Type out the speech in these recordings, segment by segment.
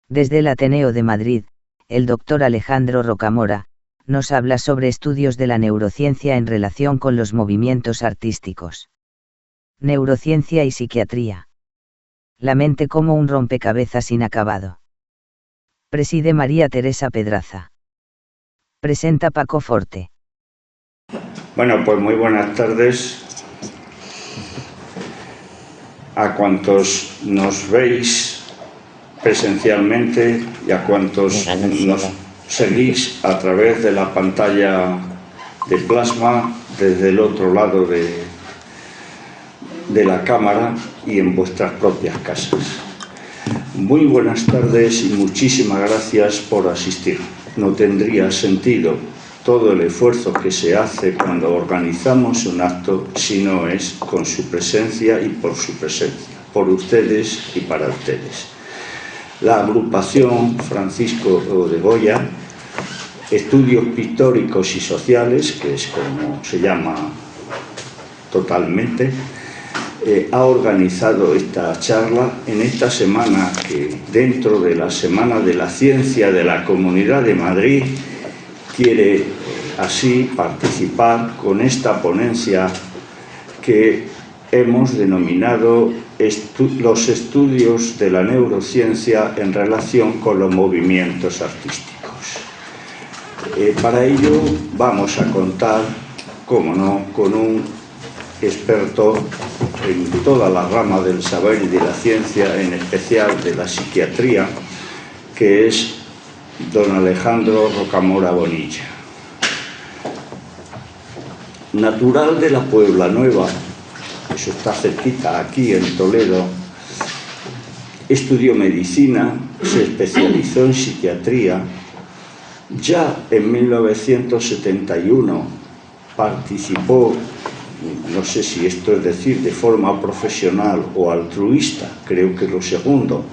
Desde el Ateneo de Madrid, el doctor Alejandro Rocamora nos habla sobre estudios de la neurociencia en relación con los movimientos artísticos. Neurociencia y psiquiatría. La mente como un rompecabezas inacabado. Preside María Teresa Pedraza. Presenta Paco Forte. Bueno, pues muy buenas tardes a cuantos nos veis presencialmente y a cuantos nos seguís a través de la pantalla de plasma desde el otro lado de la cámara y en vuestras propias casas. Muy buenas tardes y muchísimas gracias por asistir. No tendría sentido todo el esfuerzo que se hace cuando organizamos un acto si no es con su presencia y por su presencia, por ustedes y para ustedes. La agrupación Francisco de Goya, Estudios Pictóricos y Sociales, que es como se llama totalmente, ha organizado esta charla en esta semana que, dentro de la Semana de la Ciencia de la Comunidad de Madrid, quiere así participar con esta ponencia que hemos denominado los estudios de la neurociencia en relación con los movimientos artísticos. Para ello vamos a contar, cómo no, con un experto en toda la rama del saber y de la ciencia, en especial de la psiquiatría, que es don Alejandro Rocamora Bonilla. Natural de la Puebla Nueva, eso está cerquita, aquí en Toledo, estudió medicina, se especializó en psiquiatría. Ya en 1971 participó, no sé si esto es decir de forma profesional o altruista, creo que lo segundo,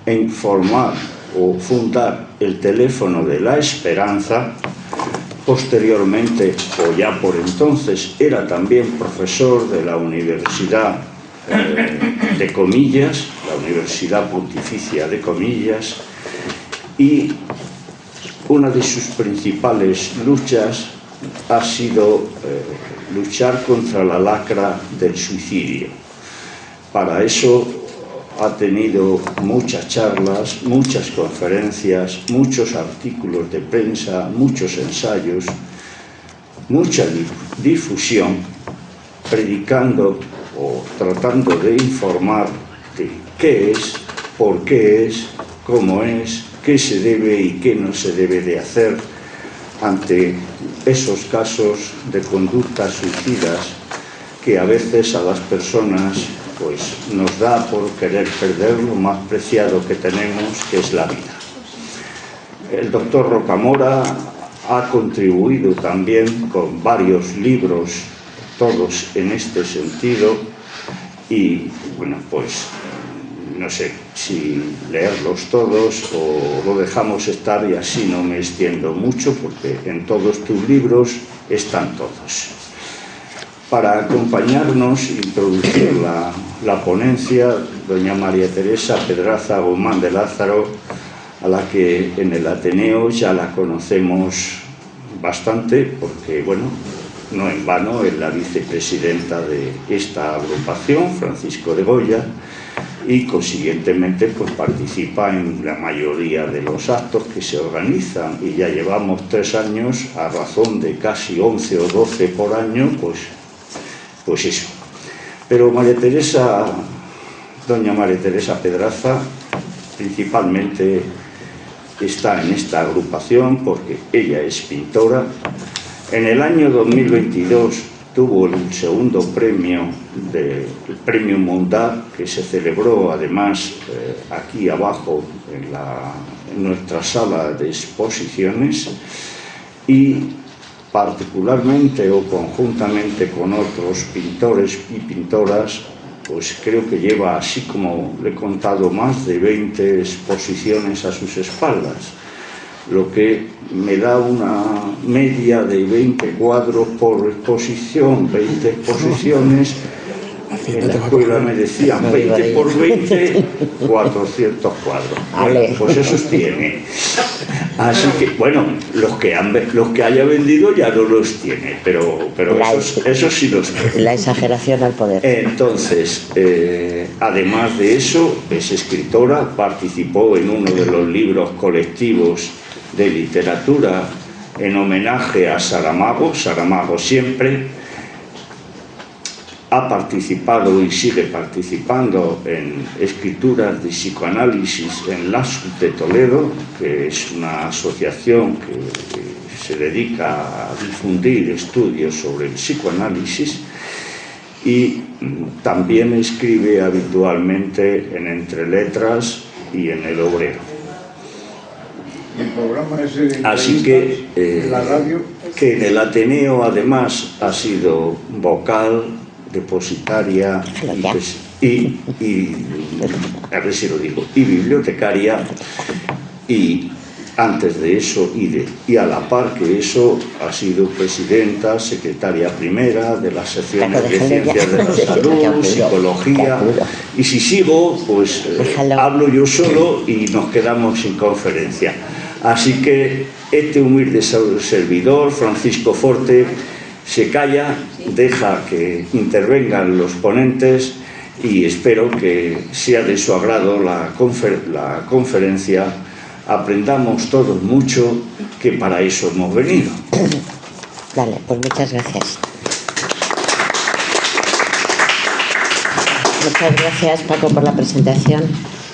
en formar o fundar el Teléfono de la Esperanza. Posteriormente, o ya por entonces, era también profesor de la Universidad de Comillas, la Universidad Pontificia de Comillas, y una de sus principales luchas ha sido luchar contra la lacra del suicidio. Para eso ha tenido muchas charlas, muchas conferencias, muchos artículos de prensa, muchos ensayos, mucha difusión, predicando o tratando de informar de qué es, por qué es, cómo es, qué se debe y qué no se debe de hacer ante esos casos de conductas suicidas que a veces a las personas pues nos da por querer perder lo más preciado que tenemos, que es la vida. El doctor Rocamora ha contribuido también con varios libros, todos en este sentido, y bueno, pues no sé si leerlos todos o lo dejamos estar y así no me extiendo mucho, porque en todos tus libros están todos. Para acompañarnos e introducir la ponencia, doña María Teresa Pedraza Guzmán de Lázaro, a la que en el Ateneo ya la conocemos bastante, porque, bueno, no en vano es la vicepresidenta de esta agrupación, Francisco de Goya, y consiguientemente pues participa en la mayoría de los actos que se organizan, y ya llevamos 3 años, a razón de casi 11 o 12 por año, pues eso. Pero doña María Teresa Pedraza, principalmente está en esta agrupación porque ella es pintora. En el año 2022 tuvo el segundo premio, el premio Mondar, que se celebró además aquí abajo en nuestra sala de exposiciones, y particularmente o conjuntamente con otros pintores y pintoras, pues creo que lleva, así como le he contado, más de 20 exposiciones a sus espaldas. lo que me da una media de 20 cuadros por exposición, 20 exposiciones. En la escuela me decían 20 por 20, 400 cuadros. Bueno, pues esos tiene. Así que, bueno, los que haya vendido ya no los tiene, pero esos sí los tiene. La exageración al poder. Entonces, además de eso, es escritora, participó en uno de los libros colectivos de literatura en homenaje a Saramago, Saramago siempre. Ha participado y sigue participando en escrituras de psicoanálisis en LASUT de Toledo, que es una asociación que se dedica a difundir estudios sobre el psicoanálisis, y también escribe habitualmente en Entre Letras y en El Obrero. El programa ese Así que, en la radio, que en el Ateneo además ha sido vocal, depositaria y a ver si lo digo, y bibliotecaria, y antes de eso y a la par que eso ha sido presidenta, secretaria primera de las secciones de Ciencias de la Salud, Psicología, y si sigo pues hablo yo solo y nos quedamos sin conferencia. Así que este humilde servidor, Francisco Forte, se calla, deja que intervengan los ponentes y espero que sea de su agrado la conferencia. Aprendamos todos mucho, que para eso hemos venido. Vale, pues muchas gracias. Muchas gracias, Paco, por la presentación.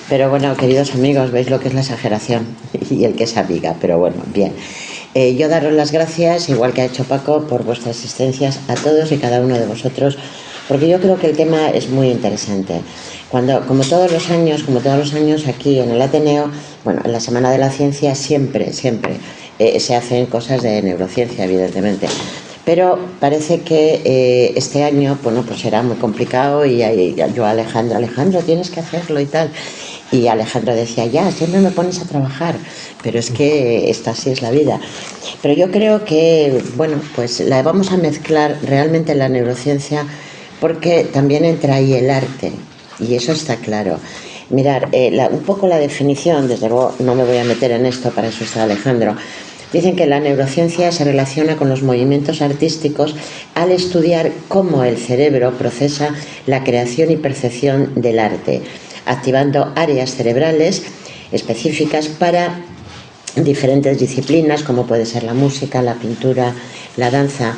Pero bueno, queridos amigos, veis lo que es la exageración y el que es amiga, pero bueno, bien. Yo daros las gracias, igual que ha hecho Paco, por vuestras asistencias a todos y cada uno de vosotros, porque yo creo que el tema es muy interesante. Como todos los años aquí en el Ateneo, bueno, en la Semana de la Ciencia siempre se hacen cosas de neurociencia, evidentemente. Pero parece que este año, bueno, pues será muy complicado y yo a Alejandro, tienes que hacerlo y tal. Y Alejandro decía, ya, siempre me pones a trabajar, pero es que esta sí es la vida. Pero yo creo que, bueno, pues la vamos a mezclar realmente en la neurociencia, porque también entra ahí el arte, y eso está claro. Mirar, un poco la definición, desde luego no me voy a meter en esto, para eso está Alejandro. Dicen que la neurociencia se relaciona con los movimientos artísticos al estudiar cómo el cerebro procesa la creación y percepción del arte, activando áreas cerebrales específicas para diferentes disciplinas, como puede ser la música, la pintura, la danza.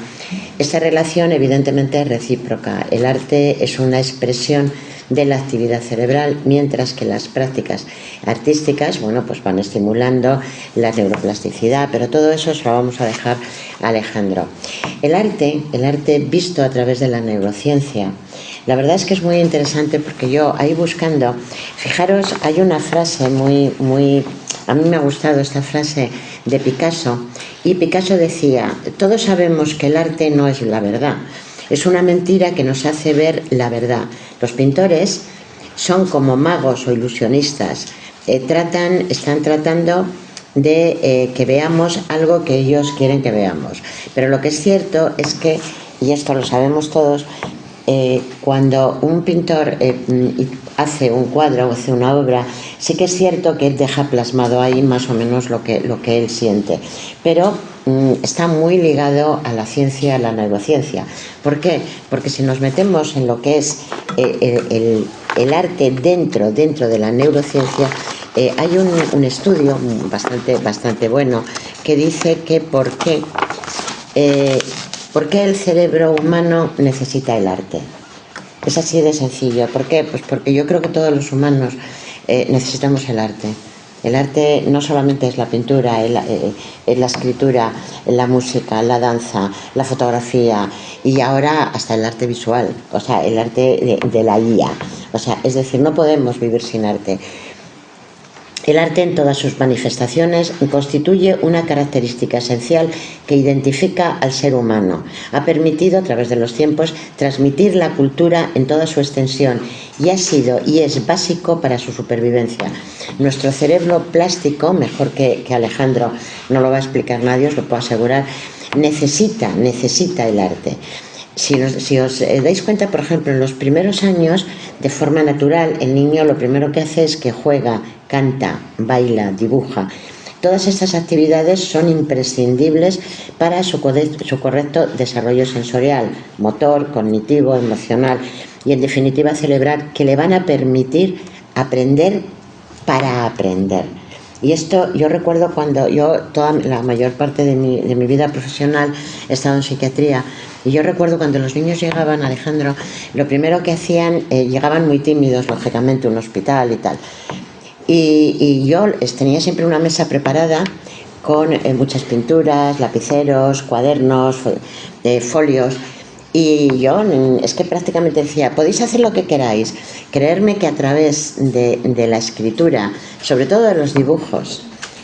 Esta relación evidentemente es recíproca. El arte es una expresión de la actividad cerebral, mientras que las prácticas artísticas, bueno, pues van estimulando la neuroplasticidad, pero todo eso se lo vamos a dejar a Alejandro. El arte visto a través de la neurociencia, la verdad es que es muy interesante, porque yo ahí buscando, fijaros, hay una frase muy, a mí me ha gustado esta frase de Picasso, y Picasso decía, todos sabemos que el arte no es la verdad, es una mentira que nos hace ver la verdad. Los pintores son como magos o ilusionistas, están tratando de que veamos algo que ellos quieren que veamos. Pero lo que es cierto es que, y esto lo sabemos todos, cuando un pintor hace un cuadro o hace una obra, sí que es cierto que él deja plasmado ahí más o menos lo que él siente, pero está muy ligado a la ciencia, a la neurociencia. ¿Por qué? Porque si nos metemos en lo que es el arte dentro de la neurociencia, hay un estudio bastante bueno que dice que ¿por qué el cerebro humano necesita el arte? Es así de sencillo. ¿Por qué? Pues porque yo creo que todos los humanos necesitamos el arte. El arte no solamente es la pintura, es la escritura, la música, la danza, la fotografía y ahora hasta el arte visual, o sea, el arte de la IA. O sea, es decir, no podemos vivir sin arte. El arte en todas sus manifestaciones constituye una característica esencial que identifica al ser humano. Ha permitido a través de los tiempos transmitir la cultura en toda su extensión y ha sido y es básico para su supervivencia. Nuestro cerebro plástico, mejor que Alejandro no lo va a explicar nadie, os lo puedo asegurar, necesita el arte. Si os dais cuenta, por ejemplo, en los primeros años, de forma natural, el niño lo primero que hace es que juega, canta, baila, dibuja. Todas estas actividades son imprescindibles para su correcto desarrollo sensorial, motor, cognitivo, emocional y, en definitiva, celebrar, que le van a permitir aprender para aprender. Y esto yo recuerdo cuando la mayor parte de mi vida profesional he estado en psiquiatría, y yo recuerdo cuando los niños llegaban, Alejandro, lo primero que hacían, llegaban muy tímidos, lógicamente, a un hospital y tal. Y yo tenía siempre una mesa preparada con muchas pinturas, lapiceros, cuadernos, folios. Y yo es que prácticamente decía, podéis hacer lo que queráis, creerme que a través de la escritura, sobre todo de los dibujos,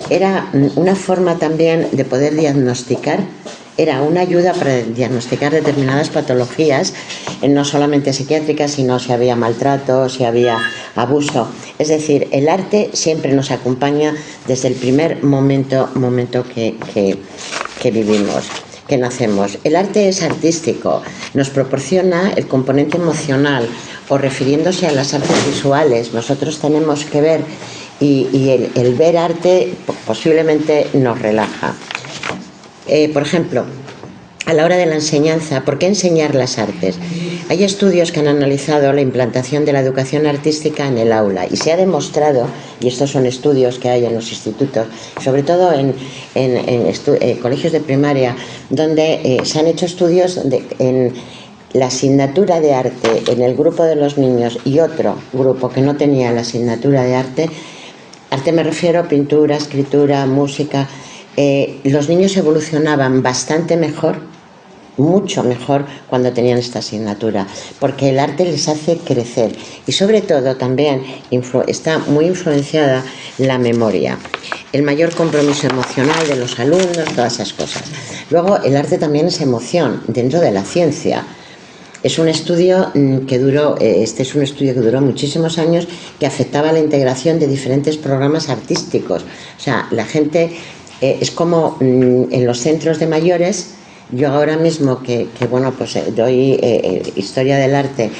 era una forma también de poder diagnosticar, era una ayuda para diagnosticar determinadas patologías, no solamente psiquiátricas, sino si había maltrato, si había abuso. Es decir, el arte siempre nos acompaña desde el primer momento que vivimos, que nacemos. El arte es artístico, nos proporciona el componente emocional, o refiriéndose a las artes visuales, nosotros tenemos que ver, y el ver arte posiblemente nos relaja. Por ejemplo, a la hora de la enseñanza, ¿por qué enseñar las artes? Hay estudios que han analizado la implantación de la educación artística en el aula y se ha demostrado, y estos son estudios que hay en los institutos, sobre todo en colegios de primaria, donde se han hecho estudios en la asignatura de arte en el grupo de los niños y otro grupo que no tenía la asignatura de arte me refiero a pintura, escritura, música. Los niños evolucionaban bastante mejor, mucho mejor, cuando tenían esta asignatura, porque el arte les hace crecer y sobre todo también está muy influenciada la memoria, el mayor compromiso emocional de los alumnos, todas esas cosas. Luego el arte también es emoción dentro de la ciencia. Es un estudio que duró, muchísimos años, que afectaba la integración de diferentes programas artísticos. O sea, la gente, es como en los centros de mayores. Yo ahora mismo que doy historia del arte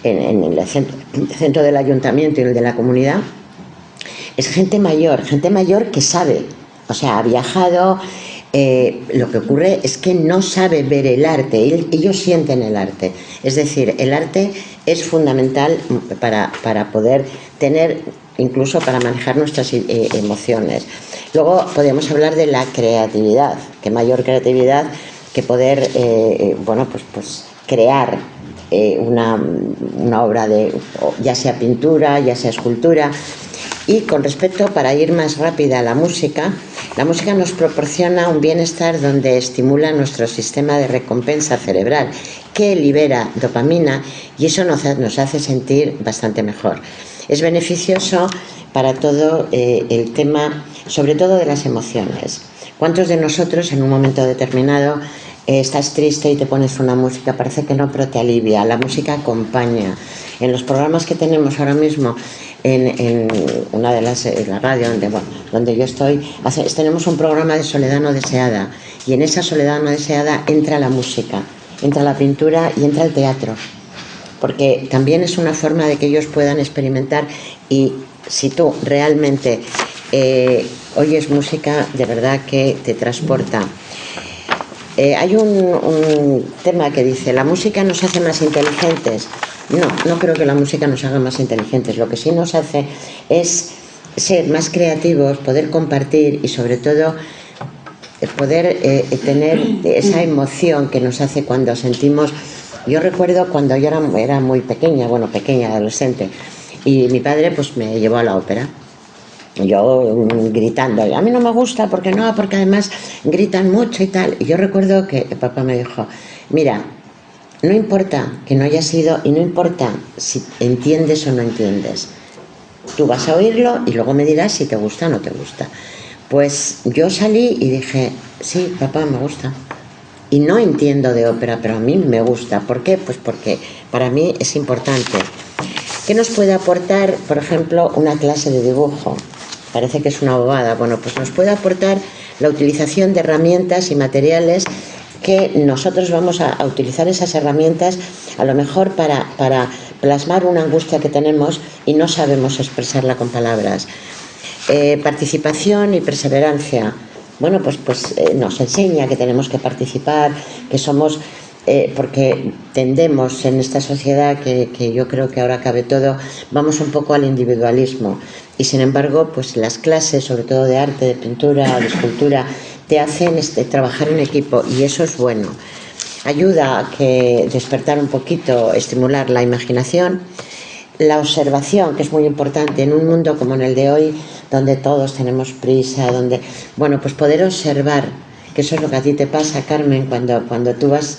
en el centro del ayuntamiento y el de la comunidad, es gente mayor que sabe, o sea, ha viajado. Lo que ocurre es que no sabe ver el arte, ellos sienten el arte. Es decir, el arte es fundamental para poder tener, incluso para manejar nuestras emociones. Luego podemos hablar de la creatividad, que mayor creatividad que poder crear una obra ya sea pintura, ya sea escultura. Y con respecto, para ir más rápida, a la música nos proporciona un bienestar donde estimula nuestro sistema de recompensa cerebral, que libera dopamina, y eso nos hace sentir bastante mejor. Es beneficioso para todo el tema, sobre todo de las emociones. ¿Cuántos de nosotros en un momento determinado estás triste y te pones una música? Parece que no, pero te alivia. La música acompaña. En los programas que tenemos ahora mismo en una de la radio donde yo estoy, tenemos un programa de soledad no deseada, y en esa soledad no deseada entra la música, entra la pintura y entra el teatro, porque también es una forma de que ellos puedan experimentar. Y si tú realmente oyes música, de verdad que te transporta. Hay un tema que dice: la música nos hace más inteligentes. No creo que la música nos haga más inteligentes. Lo que sí nos hace es ser más creativos, poder compartir y sobre todo poder tener esa emoción que nos hace cuando sentimos. Yo recuerdo cuando yo era muy pequeña, adolescente, y mi padre pues me llevó a la ópera. Yo gritando, a mí no me gusta, porque además gritan mucho y tal. Y yo recuerdo que papá me dijo: mira, no importa que no hayas ido y no importa si entiendes o no entiendes, Tú vas a oírlo y luego me dirás si te gusta o no te gusta. Pues yo salí y dije, sí, papá, me gusta. Y no entiendo de ópera, pero a mí me gusta. ¿Por qué? Pues porque para mí es importante. ¿Qué nos puede aportar, por ejemplo, una clase de dibujo? Parece que es una bobada. Bueno, pues nos puede aportar la utilización de herramientas y materiales que nosotros vamos a utilizar esas herramientas a lo mejor para plasmar una angustia que tenemos y no sabemos expresarla con palabras. Participación y perseverancia. Bueno, pues nos enseña que tenemos que participar, que somos... porque tendemos en esta sociedad que yo creo que ahora cabe todo, vamos un poco al individualismo y sin embargo pues las clases, sobre todo de arte, de pintura, de escultura, te hacen trabajar en equipo y eso es bueno. Ayuda a que despertar un poquito, estimular la imaginación, la observación, que es muy importante en un mundo como en el de hoy, donde todos tenemos prisa, donde, bueno, pues poder observar, que eso es lo que a ti te pasa, Carmen, cuando tú vas...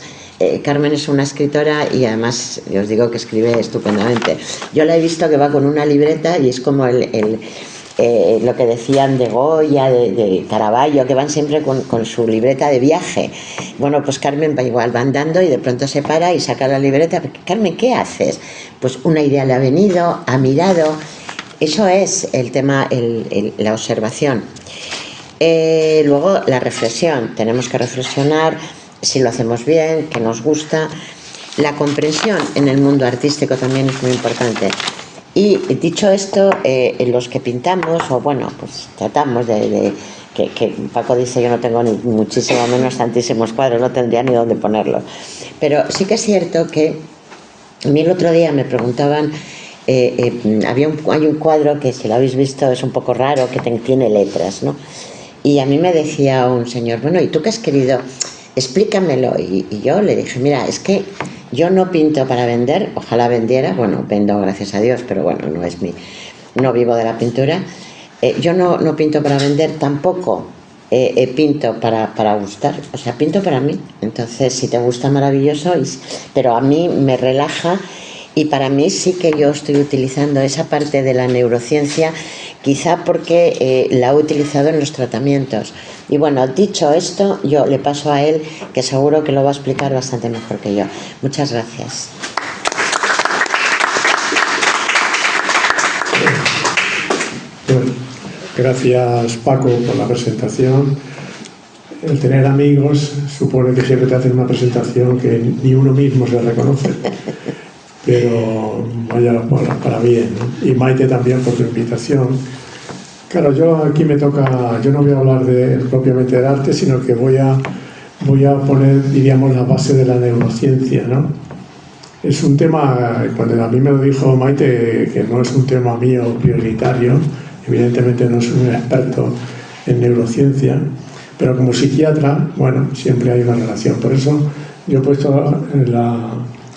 Carmen es una escritora y además yo os digo que escribe estupendamente. Yo la he visto que va con una libreta y es como lo que decían de Goya, de Caravaggio, que van siempre con su libreta de viaje. Bueno, pues Carmen va igual, va andando y de pronto se para y saca la libreta. Carmen, ¿qué haces? Pues una idea le ha venido, ha mirado. Eso es el tema, la observación. Luego la reflexión. Tenemos que reflexionar si lo hacemos bien, que nos gusta. La comprensión en el mundo artístico también es muy importante. Y dicho esto, los que pintamos, o bueno, pues tratamos que Paco dice yo no tengo ni muchísimo menos tantísimos cuadros, no tendría ni dónde ponerlos. Pero sí que es cierto que a mí el otro día me preguntaban, hay un cuadro que si lo habéis visto es un poco raro, que tiene letras, ¿no? Y a mí me decía un señor, bueno, ¿y tú qué has querido? Explícamelo. Y yo le dije, mira, es que yo no pinto para vender, ojalá vendiera, bueno, vendo gracias a Dios, pero bueno, no vivo de la pintura. Yo no pinto para vender, tampoco pinto para gustar, o sea, pinto para mí. Entonces, si te gusta, maravilloso, pero a mí me relaja y para mí sí que yo estoy utilizando esa parte de la neurociencia, quizá porque la he utilizado en los tratamientos. Y bueno, dicho esto, yo le paso a él, que seguro que lo va a explicar bastante mejor que yo. Muchas gracias. Bueno, gracias Paco por la presentación. El tener amigos supone que siempre te hacen una presentación que ni uno mismo se reconoce. Pero vaya para bien, ¿no? Y Maite también por tu invitación. Claro, yo aquí me toca, yo no voy a hablar propiamente del arte, sino que voy a poner, diríamos, la base de la neurociencia, ¿no? Es un tema, cuando a mí me lo dijo Maite, que no es un tema mío prioritario, evidentemente no soy un experto en neurociencia, pero como psiquiatra, bueno, siempre hay una relación. Por eso yo he puesto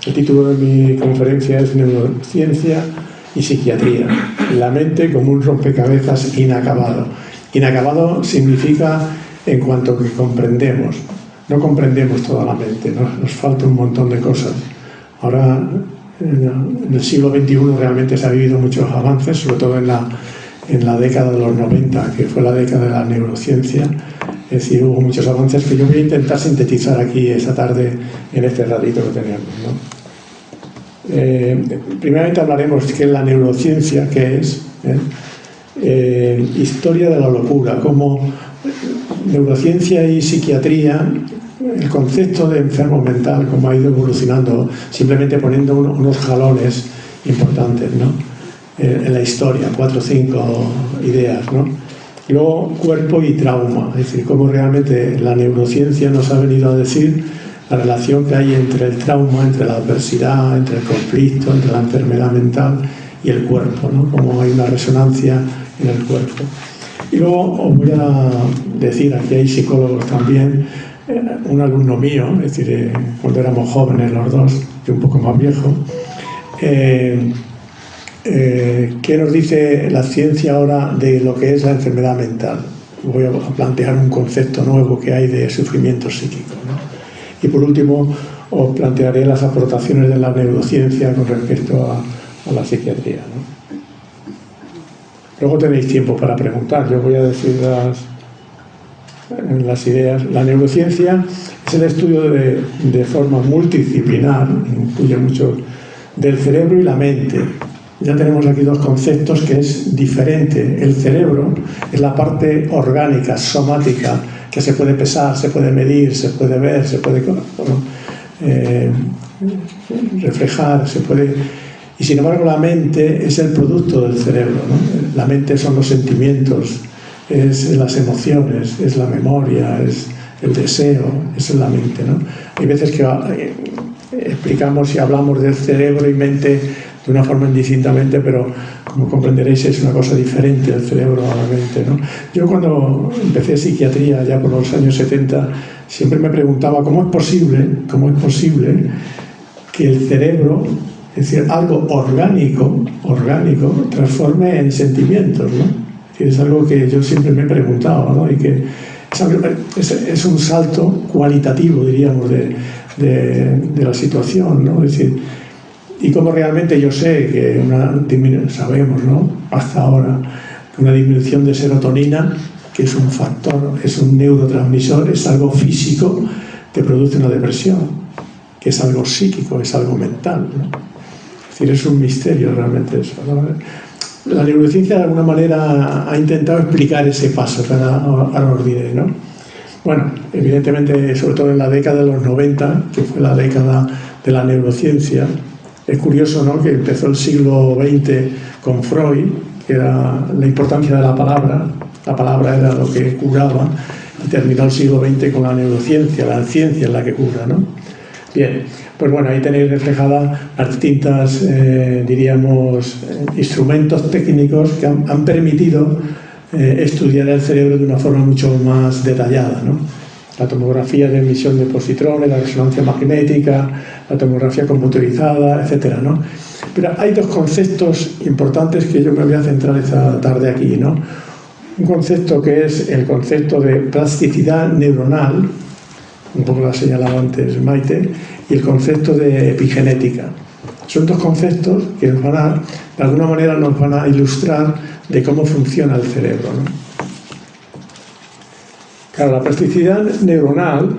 el título de mi conferencia es Neurociencia y Psiquiatría. La mente como un rompecabezas inacabado. Inacabado significa en cuanto que comprendemos. No comprendemos toda la mente, nos falta un montón de cosas. Ahora, en el siglo XXI realmente se ha vivido muchos avances, sobre todo en la década de los 90, que fue la década de la neurociencia. Es decir, hubo muchos avances que yo voy a intentar sintetizar aquí esta tarde en este ratito que tenemos, ¿no? Primeramente hablaremos de qué es la neurociencia, qué es, historia de la locura, como neurociencia y psiquiatría, el concepto de enfermo mental, cómo ha ido evolucionando, simplemente poniendo unos jalones importantes, ¿no? En la historia, 4 o 5 ideas, ¿no? Luego, cuerpo y trauma, es decir, cómo realmente la neurociencia nos ha venido a decir la relación que hay entre el trauma, entre la adversidad, entre el conflicto, entre la enfermedad mental y el cuerpo, ¿no? Cómo hay una resonancia en el cuerpo. Y luego os voy a decir, aquí hay psicólogos también, un alumno mío, es decir, cuando éramos jóvenes los dos, yo un poco más viejo, ¿qué nos dice la ciencia ahora de lo que es la enfermedad mental? Voy a plantear un concepto nuevo que hay de sufrimiento psíquico, ¿no? Y por último, os plantearé las aportaciones de la neurociencia con respecto a la psiquiatría, ¿no? Luego tenéis tiempo para preguntar. Yo voy a decir las ideas. La neurociencia es el estudio de forma multidisciplinar, incluye mucho, del cerebro y la mente. Ya tenemos aquí dos conceptos que es diferente. El cerebro es la parte orgánica, somática, que se puede pesar, se puede medir, se puede ver, se puede reflejar, se puede... Y sin embargo la mente es el producto del cerebro, ¿no? La mente son los sentimientos, es las emociones, es la memoria, es el deseo, eso es la mente, ¿no? Hay veces que explicamos y hablamos del cerebro y mente de una forma indistintamente, pero como comprenderéis es una cosa diferente el cerebro a la mente, ¿no? Yo cuando empecé psiquiatría ya por los años 70 siempre me preguntaba cómo es posible que el cerebro, es decir, algo orgánico transforme en sentimientos, ¿no? Es algo que yo siempre me he preguntado, ¿no? Y que es un salto cualitativo, diríamos, de la situación, ¿no? Es decir, y como realmente yo sé que sabemos, ¿no? Hasta ahora, que una disminución de serotonina, que es un factor, es un neurotransmisor, es algo físico, te produce una depresión, que es algo psíquico, es algo mental, ¿no? Es decir, es un misterio realmente eso, ¿no? La neurociencia de alguna manera ha intentado explicar ese paso que ahora os diré, ¿no? Bueno, evidentemente, sobre todo en la década de los 90, que fue la década de la neurociencia, es curioso, ¿no?, que empezó el siglo XX con Freud, que era la importancia de la palabra era lo que curaba, y terminó el siglo XX con la neurociencia, la ciencia es la que cura, ¿no? Bien, pues bueno, ahí tenéis reflejadas las distintas, diríamos, instrumentos técnicos que han permitido estudiar el cerebro de una forma mucho más detallada, ¿no? La tomografía de emisión de positrones, la resonancia magnética, la tomografía computerizada, etcétera, ¿no? Pero hay dos conceptos importantes que yo me voy a centrar esta tarde aquí, ¿no? Un concepto que es el concepto de plasticidad neuronal, un poco lo ha señalado antes Maite, y el concepto de epigenética. Son dos conceptos que nos de alguna manera nos van a ilustrar de cómo funciona el cerebro, ¿no? Claro, la plasticidad neuronal,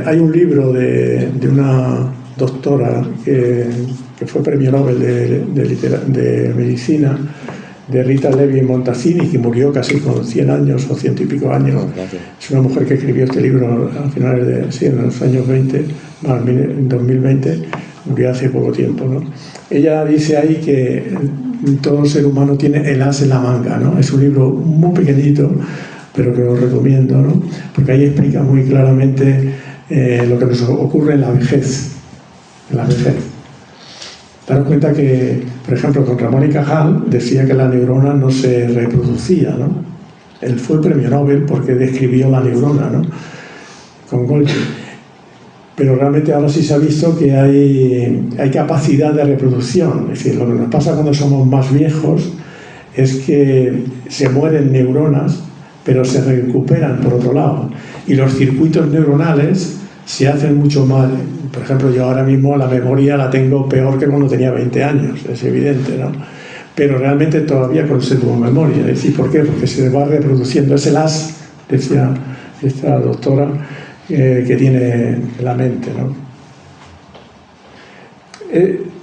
hay un libro de una doctora que fue premio Nobel de Medicina, de Rita Levi Montalcini, que murió casi con 100 años o 100 y pico años. Es una mujer que escribió este libro a finales en los años 20, en 2020, murió hace poco tiempo, ¿no? Ella dice ahí que todo ser humano tiene el as en la manga, ¿no? Es un libro muy pequeñito, pero que os recomiendo, ¿no? Porque ahí explica muy claramente lo que nos ocurre en la vejez. Daros cuenta que, por ejemplo, con Ramón y Cajal decía que la neurona no se reproducía, ¿no? Él fue el premio Nobel porque describió la neurona, ¿no? Con Golgi. Pero realmente ahora sí se ha visto que hay capacidad de reproducción. Es decir, lo que nos pasa cuando somos más viejos es que se mueren neuronas, pero se recuperan por otro lado. Y los circuitos neuronales se hacen mucho mal. Por ejemplo, yo ahora mismo la memoria la tengo peor que cuando tenía 20 años, es evidente, ¿no? Pero realmente todavía conservo memoria. Es decir, ¿por qué? Porque se va reproduciendo. Es el as, decía esta doctora, que tiene la mente, ¿no?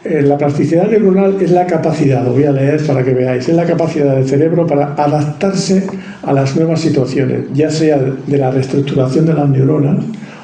La plasticidad neuronal es la capacidad, lo voy a leer para que veáis, es la capacidad del cerebro para adaptarse a las nuevas situaciones, ya sea de la reestructuración de las neuronas,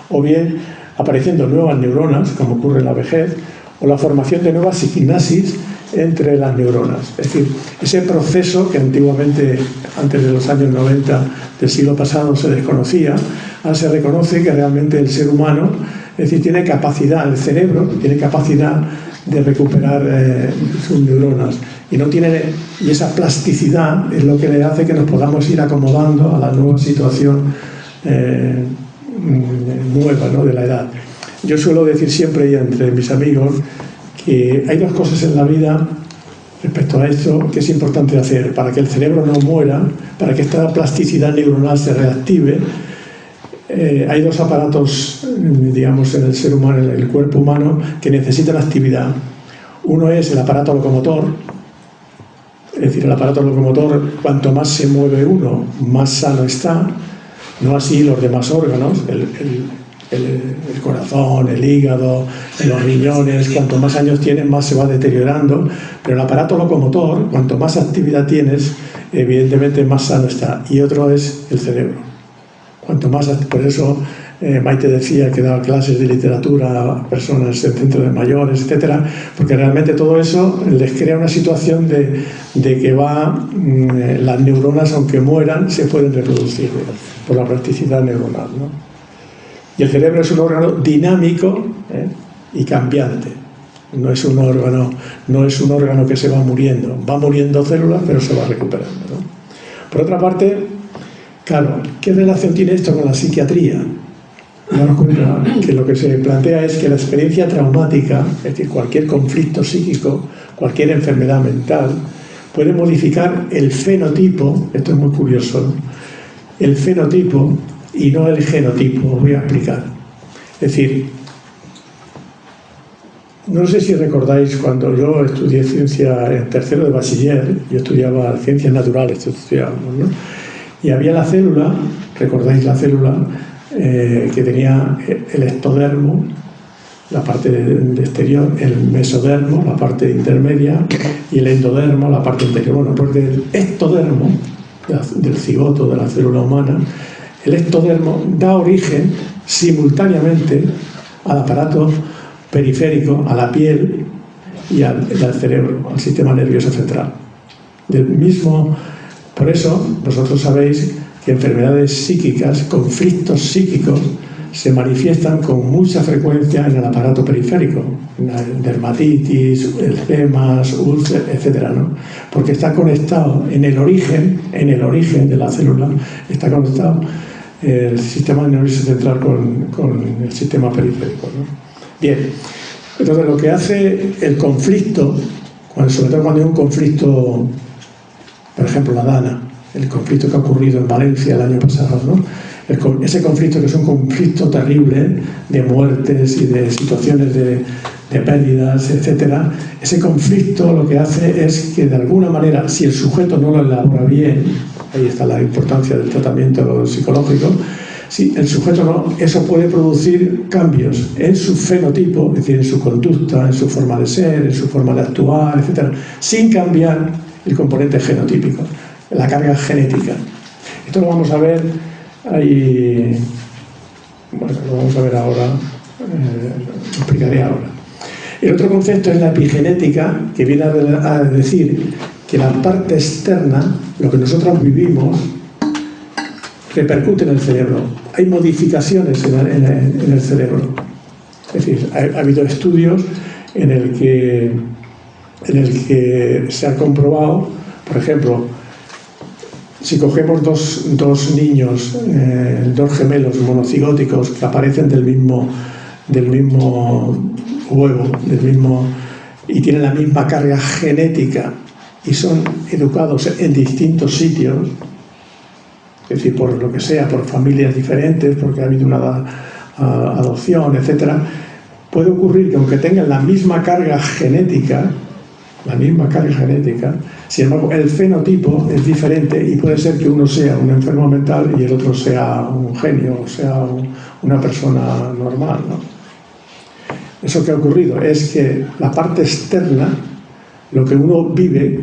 o bien apareciendo nuevas neuronas, como ocurre en la vejez, o la formación de nuevas sinapsis entre las neuronas. Es decir, ese proceso que antiguamente, antes de los años 90 del siglo pasado, se desconocía, ahora se reconoce que realmente el ser humano, es decir, tiene capacidad, el cerebro tiene capacidad de recuperar sus neuronas y esa plasticidad es lo que le hace que nos podamos ir acomodando a la nueva situación nueva, ¿no?, de la edad. Yo suelo decir siempre y entre mis amigos que hay dos cosas en la vida respecto a esto que es importante hacer para que el cerebro no muera, para que esta plasticidad neuronal se reactive. Hay dos aparatos, digamos, en el ser humano, en el cuerpo humano, que necesitan actividad. Uno es el aparato locomotor, Es decir, el aparato locomotor, cuanto más se mueve uno, más sano está. No así los demás órganos, el corazón, el hígado, los riñones, cuanto más años tienes, más se va deteriorando. Pero el aparato locomotor, cuanto más actividad tienes, evidentemente más sano está. Y otro es el cerebro. Cuanto más, por eso Maite decía que daba clases de literatura a personas en centros de mayores, etcétera, porque realmente todo eso les crea una situación de que las neuronas, aunque mueran, se pueden reproducir por la plasticidad neuronal, ¿no? Y el cerebro es un órgano dinámico y cambiante. No es un órgano que se va muriendo células, pero se va recuperando, ¿no? Por otra parte, claro, ¿qué relación tiene esto con la psiquiatría? Daros cuenta que lo que se plantea es que la experiencia traumática, es decir, cualquier conflicto psíquico, cualquier enfermedad mental, puede modificar el fenotipo, esto es muy curioso, ¿no? El fenotipo y no el genotipo, os voy a explicar. Es decir, no sé si recordáis cuando yo estudié ciencia en tercero de bachiller, yo estudiaba ciencias naturales, ¿no? Y había la célula, ¿recordáis la célula? Que tenía el ectodermo, la parte de exterior, el mesodermo, la parte intermedia, y el endodermo, la parte interior. Bueno, pues del ectodermo, del cigoto de la célula humana, el ectodermo da origen simultáneamente al aparato periférico, a la piel y al cerebro, al sistema nervioso central. Por eso, vosotros sabéis que enfermedades psíquicas, conflictos psíquicos, se manifiestan con mucha frecuencia en el aparato periférico, dermatitis, eczemas, úlceras, etcétera, ¿no? Porque está conectado en el origen de la célula, está conectado el sistema nervioso central con el sistema periférico, ¿no? Bien, entonces lo que hace el conflicto, sobre todo cuando hay un conflicto, por ejemplo la Dana, el conflicto que ha ocurrido en Valencia el año pasado, ¿no? Ese conflicto, que es un conflicto terrible de muertes y de situaciones de pérdidas, etcétera, ese conflicto lo que hace es que de alguna manera, si el sujeto no lo elabora bien, ahí está la importancia del tratamiento psicológico, si el sujeto no, eso puede producir cambios en su fenotipo, es decir, en su conducta, en su forma de ser, en su forma de actuar, etcétera, sin cambiar el componente genotípico, la carga genética. Esto lo vamos a ver ahí, bueno, lo vamos a ver ahora, lo explicaré ahora. El otro concepto es la epigenética, que viene a decir que la parte externa, lo que nosotros vivimos, repercute en el cerebro. Hay modificaciones en el cerebro. Es decir, ha habido estudios en el que se ha comprobado, por ejemplo, si cogemos dos niños, dos gemelos monocigóticos que aparecen del mismo huevo, y tienen la misma carga genética y son educados en distintos sitios, es decir, por lo que sea, por familias diferentes, porque ha habido una adopción, etcétera, puede ocurrir que aunque tengan la misma carga genética, sin embargo, el fenotipo es diferente y puede ser que uno sea un enfermo mental y el otro sea un genio, o sea una persona normal, ¿no? Eso que ha ocurrido es que la parte externa, lo que uno vive,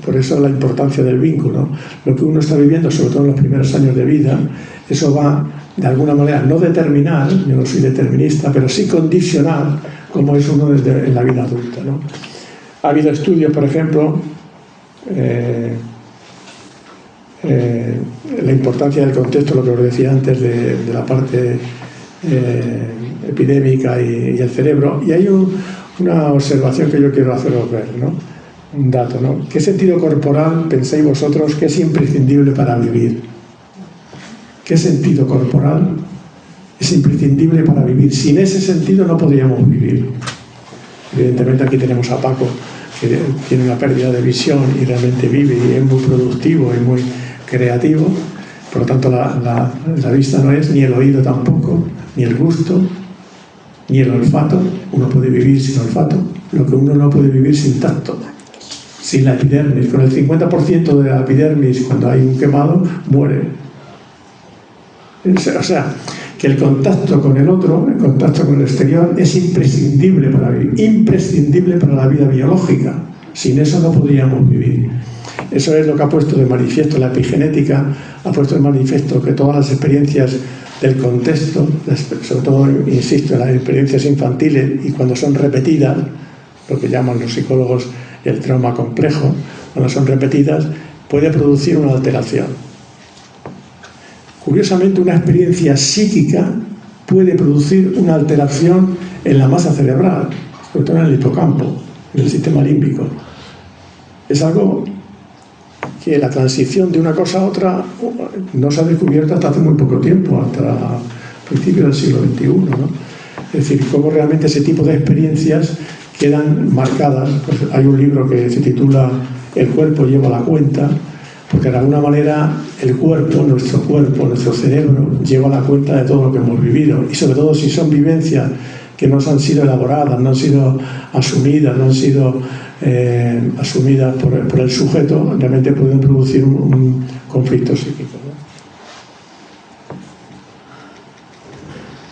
por eso la importancia del vínculo, lo que uno está viviendo, sobre todo en los primeros años de vida, eso va, de alguna manera, no determinar, yo no soy determinista, pero sí condicionar cómo es uno en la vida adulta, ¿no? Ha habido estudios, por ejemplo, la importancia del contexto, lo que os decía antes, de la parte epidémica y el cerebro, y hay una observación que yo quiero haceros ver, ¿no? Un dato, ¿no? ¿Qué sentido corporal pensáis vosotros que es imprescindible para vivir? ¿Qué sentido corporal es imprescindible para vivir? Sin ese sentido no podríamos vivir. Evidentemente aquí tenemos a Paco, que tiene una pérdida de visión y realmente vive y es muy productivo y muy creativo. Por lo tanto, la vista no es, ni el oído tampoco, ni el gusto, ni el olfato. Uno puede vivir sin olfato, lo que uno no puede vivir sin tacto. sin la epidermis. Con el 50% de la epidermis, cuando hay un quemado, muere. O sea, que el contacto con el otro, el contacto con el exterior, es imprescindible para la vida biológica. Sin eso no podríamos vivir. Eso es lo que ha puesto de manifiesto la epigenética, ha puesto de manifiesto que todas las experiencias del contexto, sobre todo, insisto, en las experiencias infantiles y cuando son repetidas, lo que llaman los psicólogos el trauma complejo, cuando son repetidas, puede producir una alteración. Curiosamente, una experiencia psíquica puede producir una alteración en la masa cerebral, sobre todo en el hipocampo, en el sistema límbico. Es algo que la transición de una cosa a otra no se ha descubierto hasta hace muy poco tiempo, hasta principios del siglo XXI, ¿no? Es decir, cómo realmente ese tipo de experiencias quedan marcadas. Pues hay un libro que se titula El cuerpo lleva la cuenta, porque de alguna manera el cuerpo, nuestro cerebro, lleva la cuenta de todo lo que hemos vivido, y sobre todo si son vivencias que no han sido elaboradas, no han sido asumidas, no han sido asumidas por el sujeto, realmente pueden producir un conflicto psíquico, ¿no?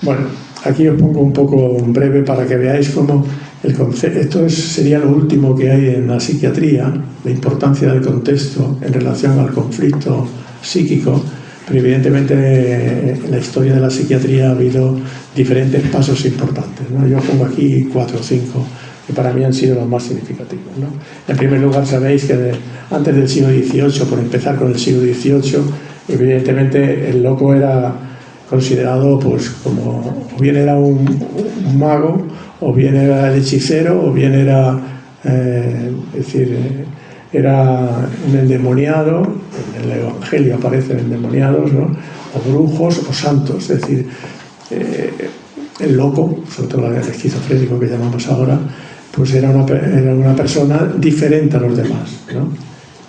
Bueno, aquí os pongo un poco breve para que veáis cómo esto sería lo último que hay en la psiquiatría, la importancia del contexto en relación al conflicto psíquico, pero evidentemente en la historia de la psiquiatría ha habido diferentes pasos importantes, ¿no? Yo pongo aquí 4 o 5 que para mí han sido los más significativos, ¿no? En primer lugar, sabéis que antes del siglo XVIII, por empezar con el siglo XVIII, evidentemente el loco era considerado pues como, o bien era un mago, o bien era el hechicero, o bien era, era un endemoniado. En el Evangelio aparecen endemoniados, ¿no? O brujos o santos. Es decir, el loco, sobre todo el esquizofrénico que llamamos ahora, pues era una persona diferente a los demás, ¿no?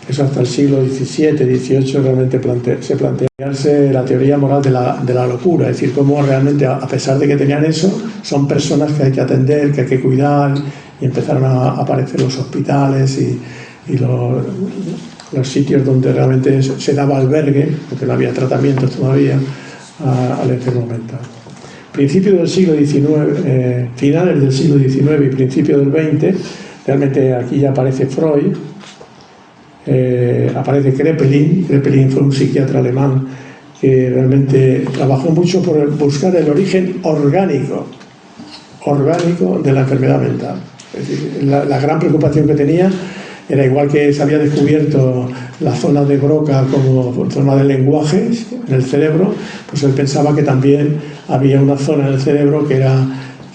Eso hasta el siglo XVII, XVIII realmente se plantearse la teoría moral de la locura, es decir, cómo realmente, a pesar de que tenían eso, son personas que hay que atender, que hay que cuidar, y empezaron a aparecer los hospitales y los sitios donde realmente se daba albergue, porque no había tratamientos todavía, al enfermo mental. Principios del siglo XIX, finales del siglo XIX y principios del XX, realmente aquí ya aparece Freud, aparece Kraepelin. Kraepelin fue un psiquiatra alemán que realmente trabajó mucho por buscar el origen orgánico de la enfermedad mental. Es decir, la gran preocupación que tenía era, igual que se había descubierto la zona de Broca como zona de lenguaje en el cerebro, pues él pensaba que también había una zona en el cerebro que era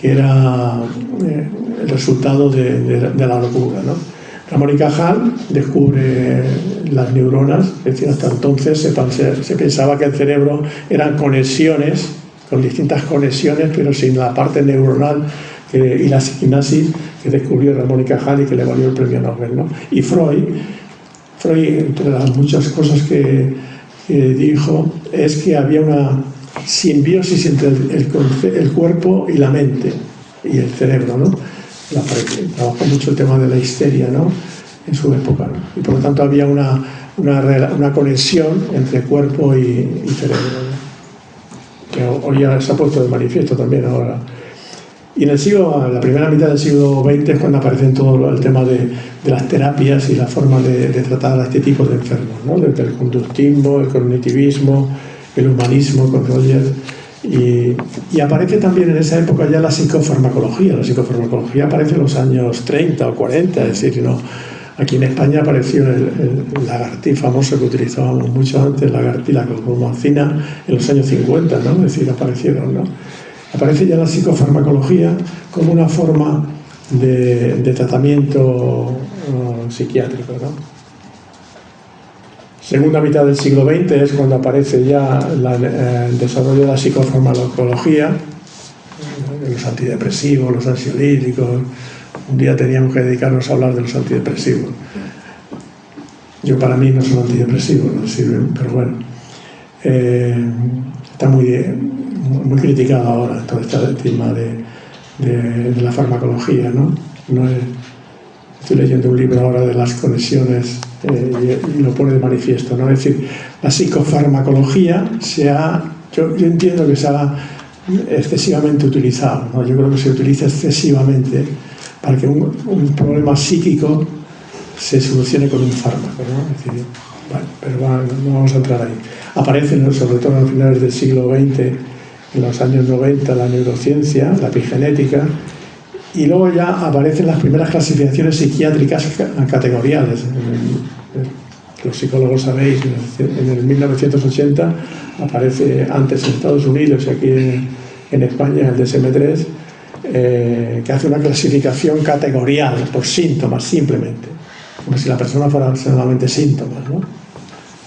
el resultado de la locura, ¿no? Ramón y Cajal descubre las neuronas, es decir, hasta entonces se pensaba que el cerebro eran conexiones, con distintas conexiones, pero sin la parte neuronal y la sinapsis que descubrió Ramón y Cajal y que le valió el premio Nobel, ¿no? Y Freud, entre las muchas cosas que dijo, es que había una simbiosis entre el cuerpo y la mente y el cerebro, ¿no? Trabajó mucho el tema de la histeria, ¿no? En su época, ¿no? Y por lo tanto había una conexión entre cuerpo y cerebro, ¿no? Que hoy ya se ha puesto de manifiesto también ahora. Y en la primera mitad del siglo XX es cuando aparecen todo el tema de las terapias y la forma de tratar a este tipo de enfermos, ¿no? Desde el conductismo, el cognitivismo, el humanismo con Roger. Y aparece también en esa época ya la psicofarmacología. La psicofarmacología aparece en los años 30 o 40, es decir, ¿no? Aquí en España apareció el lagartí famoso que utilizábamos mucho antes, lagartí, la clomacina, en los años 50, ¿no? Es decir, aparecieron, ¿no? Aparece ya la psicofarmacología como una forma de tratamiento psiquiátrico, ¿no? Segunda mitad del siglo XX es cuando aparece ya el desarrollo de la psicofarmacología, los antidepresivos, los ansiolíticos. Un día teníamos que dedicarnos a hablar de los antidepresivos. Para mí no son antidepresivos, no sirven, pero bueno. Está muy criticado ahora todo este tema de la farmacología, ¿no? Estoy leyendo un libro ahora de las conexiones y lo pone de manifiesto, ¿no? Es decir, la psicofarmacología yo entiendo que se ha excesivamente utilizado, ¿no? Yo creo que se utiliza excesivamente para que un problema psíquico se solucione con un fármaco, ¿no? Es decir, bueno, pero no vamos a entrar ahí. Aparecen, sobre todo a finales del siglo XX, en los años 90, la neurociencia, la epigenética, y luego ya aparecen las primeras clasificaciones psiquiátricas categoriales. Los psicólogos sabéis, en el 1980 aparece antes en Estados Unidos y aquí en España el DSM-3, que hace una clasificación categorial por síntomas simplemente, como si la persona fuera solamente síntomas, ¿no?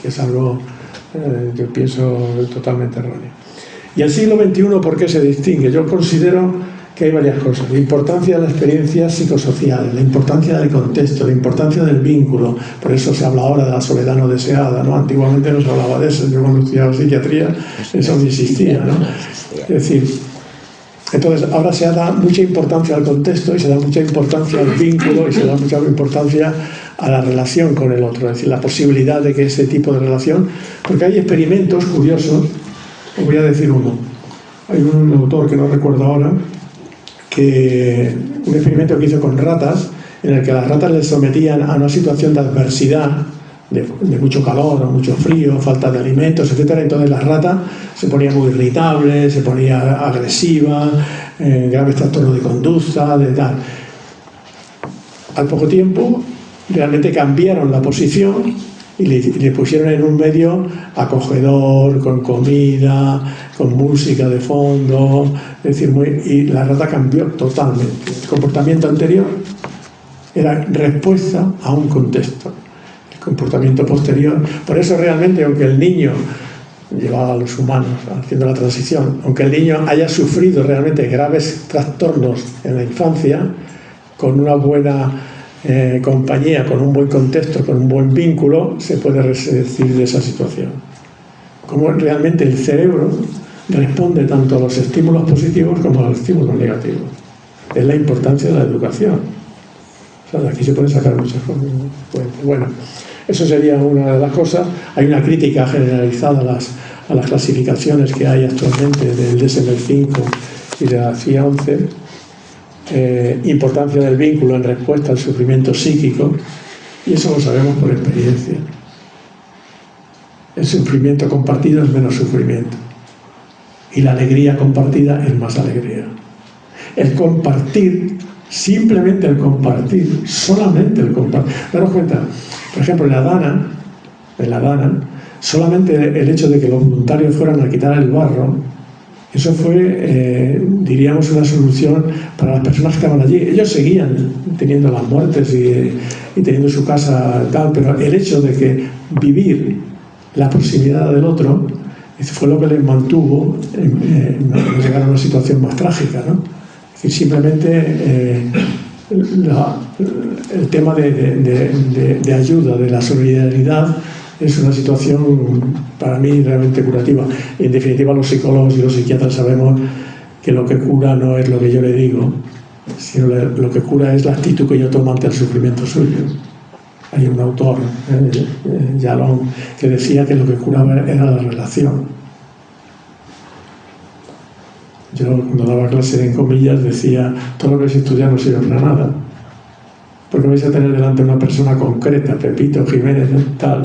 Que es algo, yo pienso, totalmente erróneo. Y el siglo XXI, ¿por qué se distingue? Yo considero que hay varias cosas: la importancia de la experiencia psicosocial, la importancia del contexto, la importancia del vínculo. Por eso se habla ahora de la soledad no deseada, ¿no? Antiguamente no se hablaba de eso. Yo cuando estudiaba psiquiatría eso no existía, ¿no? Es decir, entonces ahora se da mucha importancia al contexto y se da mucha importancia al vínculo y se da mucha importancia a la relación con el otro, es decir, la posibilidad de que ese tipo de relación, porque hay experimentos curiosos. Os voy a decir uno. Hay un autor que no recuerdo ahora, un experimento que hizo con ratas, en el que a las ratas les sometían a una situación de adversidad, de mucho calor o mucho frío, falta de alimentos, etcétera. Entonces la rata se ponía muy irritable, se ponía agresiva, graves trastornos de conducta, de tal. Al poco tiempo realmente cambiaron la posición y le pusieron en un medio acogedor, con comida, con música de fondo, es decir, y la rata cambió totalmente. El comportamiento anterior era respuesta a un contexto. El comportamiento posterior, por eso realmente, aunque el niño llevaba a los humanos haciendo la transición, aunque el niño haya sufrido realmente graves trastornos en la infancia, con una buena compañía, con un buen contexto, con un buen vínculo, se puede resistir de esa situación. Como realmente el cerebro responde tanto a los estímulos positivos como a los estímulos negativos. Es la importancia de la educación. O sea, de aquí se pueden sacar muchas cosas. Bueno, eso sería una de las cosas. Hay una crítica generalizada a las clasificaciones que hay actualmente del DSM-5 y de la CIA-11. Importancia del vínculo en respuesta al sufrimiento psíquico, y eso lo sabemos por experiencia. El sufrimiento compartido es menos sufrimiento y la alegría compartida es más alegría. El compartir, simplemente el compartir, solamente el compartir. Daros cuenta, por ejemplo, en la Dana, solamente el hecho de que los voluntarios fueran a quitar el barro, eso fue, diríamos, una solución para las personas que estaban allí. Ellos seguían teniendo las muertes y teniendo su casa tal, pero el hecho de que vivir la proximidad del otro fue lo que les mantuvo no llegar a una situación más trágica, ¿no? Es decir, simplemente el tema de ayuda, de la solidaridad, es una situación para mí realmente curativa. En definitiva, los psicólogos y los psiquiatras sabemos que lo que cura no es lo que yo le digo, sino lo que cura es la actitud que yo tomo ante el sufrimiento suyo. Hay un autor, Jalón, que decía que lo que curaba era la relación. Yo cuando daba clase en comillas decía: todo lo que se estudia no sirve para nada, porque vais a tener delante una persona concreta, Pepito, Jiménez, tal,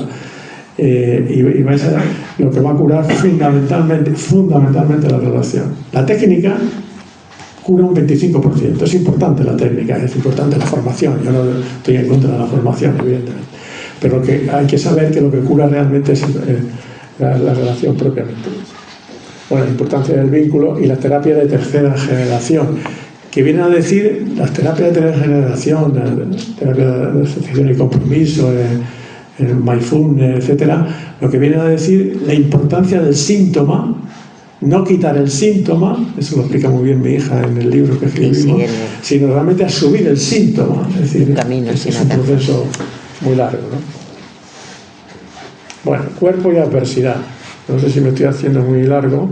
y vais a, lo que va a curar fundamentalmente la relación. La técnica cura un 25%. Es importante la técnica, es importante la formación. Yo no estoy en contra de la formación, evidentemente, pero que hay que saber que lo que cura realmente es la relación propiamente. Bueno, la importancia del vínculo y las terapias de tercera generación, que vienen a decir, las terapias de tercera generación, terapia de asociación y compromiso, el mindfulness, etcétera, lo que vienen a decir la importancia del síntoma, no quitar el síntoma, eso lo explica muy bien mi hija en el libro que escribimos, sino realmente asumir el síntoma, es decir, es un proceso muy largo, ¿no? Bueno, cuerpo y adversidad. No sé si me estoy haciendo muy largo,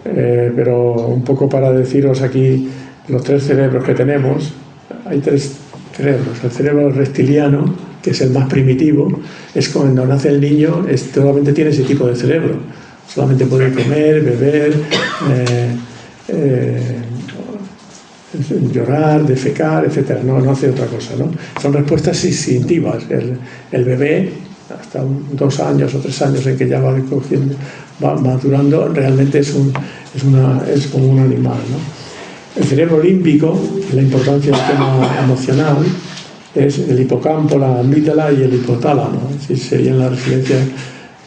pero un poco para deciros aquí los tres cerebros que tenemos. Hay tres cerebros. El cerebro reptiliano, que es el más primitivo, es cuando nace el niño, solamente tiene ese tipo de cerebro. Solamente puede comer, beber, llorar, defecar, etc. No hace otra cosa, ¿no? Son respuestas instintivas. El bebé, hasta 2 años o 3 años en que ya va madurando, realmente es como un animal, ¿no? El cerebro límbico, la importancia del tema emocional, es el hipocampo, la amígdala y el hipotálamo. Es decir, serían las residencias.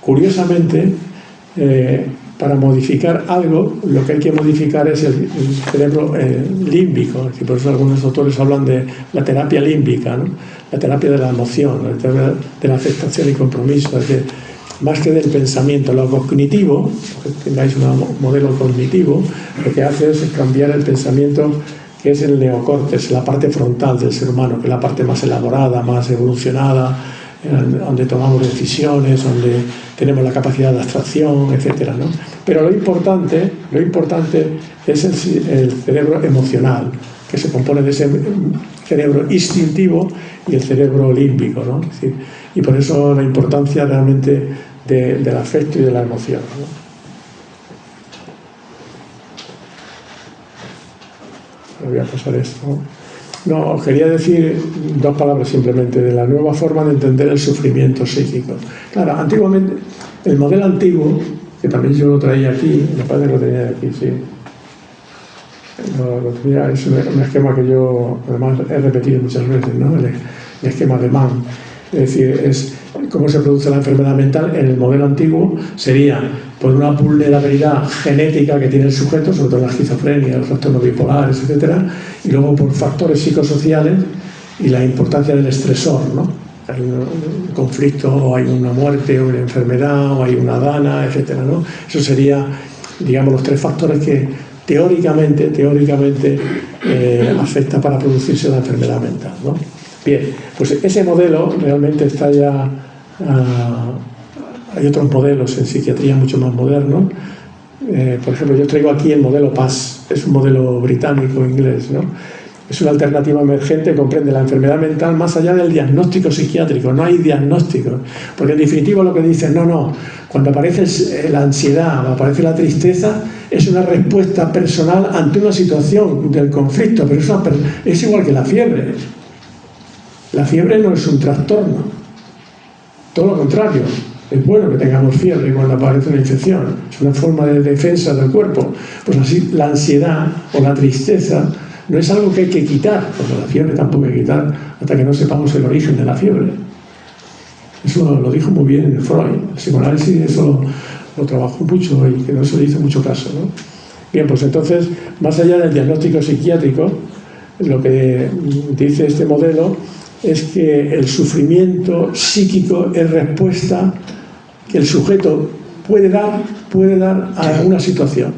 Curiosamente, para modificar algo, lo que hay que modificar es el cerebro límbico. Y por eso algunos autores hablan de la terapia límbica, ¿no? La terapia de la emoción, la terapia de la aceptación y compromiso. Es decir, más que del pensamiento, lo cognitivo, que tengáis un modelo cognitivo, lo que hace es cambiar el pensamiento, que es el neocórtex, la parte frontal del ser humano, que es la parte más elaborada, más evolucionada, donde tomamos decisiones, donde tenemos la capacidad de abstracción, etcétera, ¿no? Pero lo importante es el cerebro emocional, que se compone de ese cerebro instintivo y el cerebro límbico, ¿no? Es decir, y por eso la importancia realmente del afecto y de la emoción, ¿no? Voy a pasar esto. No, quería decir 2 palabras simplemente de la nueva forma de entender el sufrimiento psíquico. Claro, antiguamente, el modelo antiguo, que también yo lo traía aquí, me parece que lo tenía aquí, sí. Lo tenía, es un esquema que yo además he repetido muchas veces, ¿no? El esquema de Mann. Es decir, es cómo se produce la enfermedad mental. En el modelo antiguo sería por una vulnerabilidad genética que tiene el sujeto, sobre todo la esquizofrenia, los trastornos bipolares, etcétera, y luego por factores psicosociales y la importancia del estresor, ¿no? Hay un conflicto, o hay una muerte, o una enfermedad, o hay una dana, etcétera, ¿no? Eso sería, digamos, los 3 factores que teóricamente afecta para producirse la enfermedad mental, ¿no? Bien, pues ese modelo realmente está ya... hay otros modelos en psiquiatría mucho más modernos. Por ejemplo, yo traigo aquí el modelo PAS, es un modelo británico, inglés, ¿no? Es una alternativa emergente, comprende la enfermedad mental más allá del diagnóstico psiquiátrico. No hay diagnóstico, porque en definitiva lo que dicen, no, cuando aparece la ansiedad o aparece la tristeza, es una respuesta personal ante una situación del conflicto, pero es igual que la fiebre. La fiebre no es un trastorno, todo lo contrario. Es bueno que tengamos fiebre cuando aparece una infección, es una forma de defensa del cuerpo. Pues así, la ansiedad o la tristeza no es algo que hay que quitar, porque la fiebre tampoco hay que quitar hasta que no sepamos el origen de la fiebre. Eso lo dijo muy bien Freud. El psicoanálisis eso lo trabajó mucho y que no se le hizo mucho caso, ¿no? Bien, pues entonces, más allá del diagnóstico psiquiátrico, lo que dice este modelo es que el sufrimiento psíquico es respuesta que el sujeto puede dar a una situación.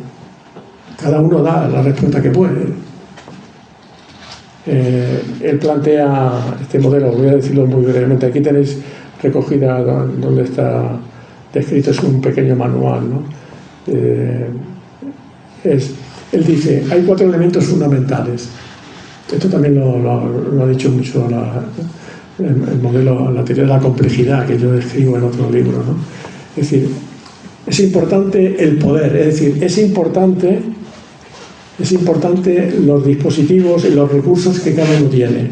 Cada uno da la respuesta que puede. Él plantea este modelo, voy a decirlo muy brevemente. Aquí tenéis recogida donde está descrito, es un pequeño manual, ¿no? Él dice, hay 4 elementos fundamentales. Esto también lo ha dicho mucho el modelo, la teoría de la complejidad que yo describo en otro libro, ¿no? Es decir, es importante el poder, es decir, es importante los dispositivos y los recursos que cada uno tiene.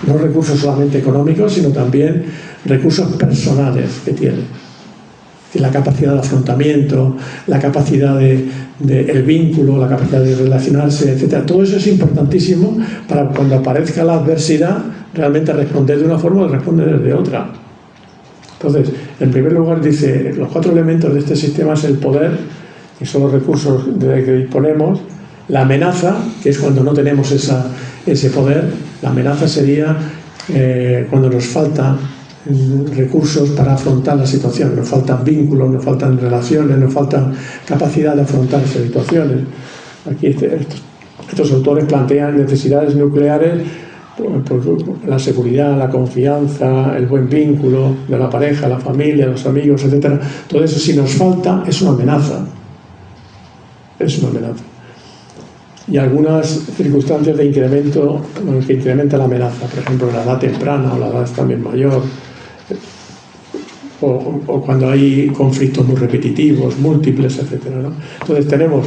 No recursos solamente económicos, sino también recursos personales que tiene. La capacidad de afrontamiento, la capacidad el vínculo, la capacidad de relacionarse, etc. Todo eso es importantísimo para cuando aparezca la adversidad realmente responder de una forma o responder de otra. Entonces, en primer lugar dice, los 4 elementos de este sistema es el poder, que son los recursos de que disponemos, la amenaza, que es cuando no tenemos ese poder. La amenaza sería cuando nos falta recursos para afrontar la situación, nos faltan vínculos, nos faltan relaciones, nos faltan capacidad de afrontar esas situaciones. Aquí estos autores plantean necesidades nucleares, la seguridad, la confianza, el buen vínculo de la pareja, la familia, los amigos, etc. Todo eso, si nos falta, es una amenaza. Es una amenaza. y algunas circunstancias de incremento que incrementa la amenaza, por ejemplo, la edad temprana o la edad también mayor, o cuando hay conflictos muy repetitivos, múltiples, etc., ¿no? Entonces tenemos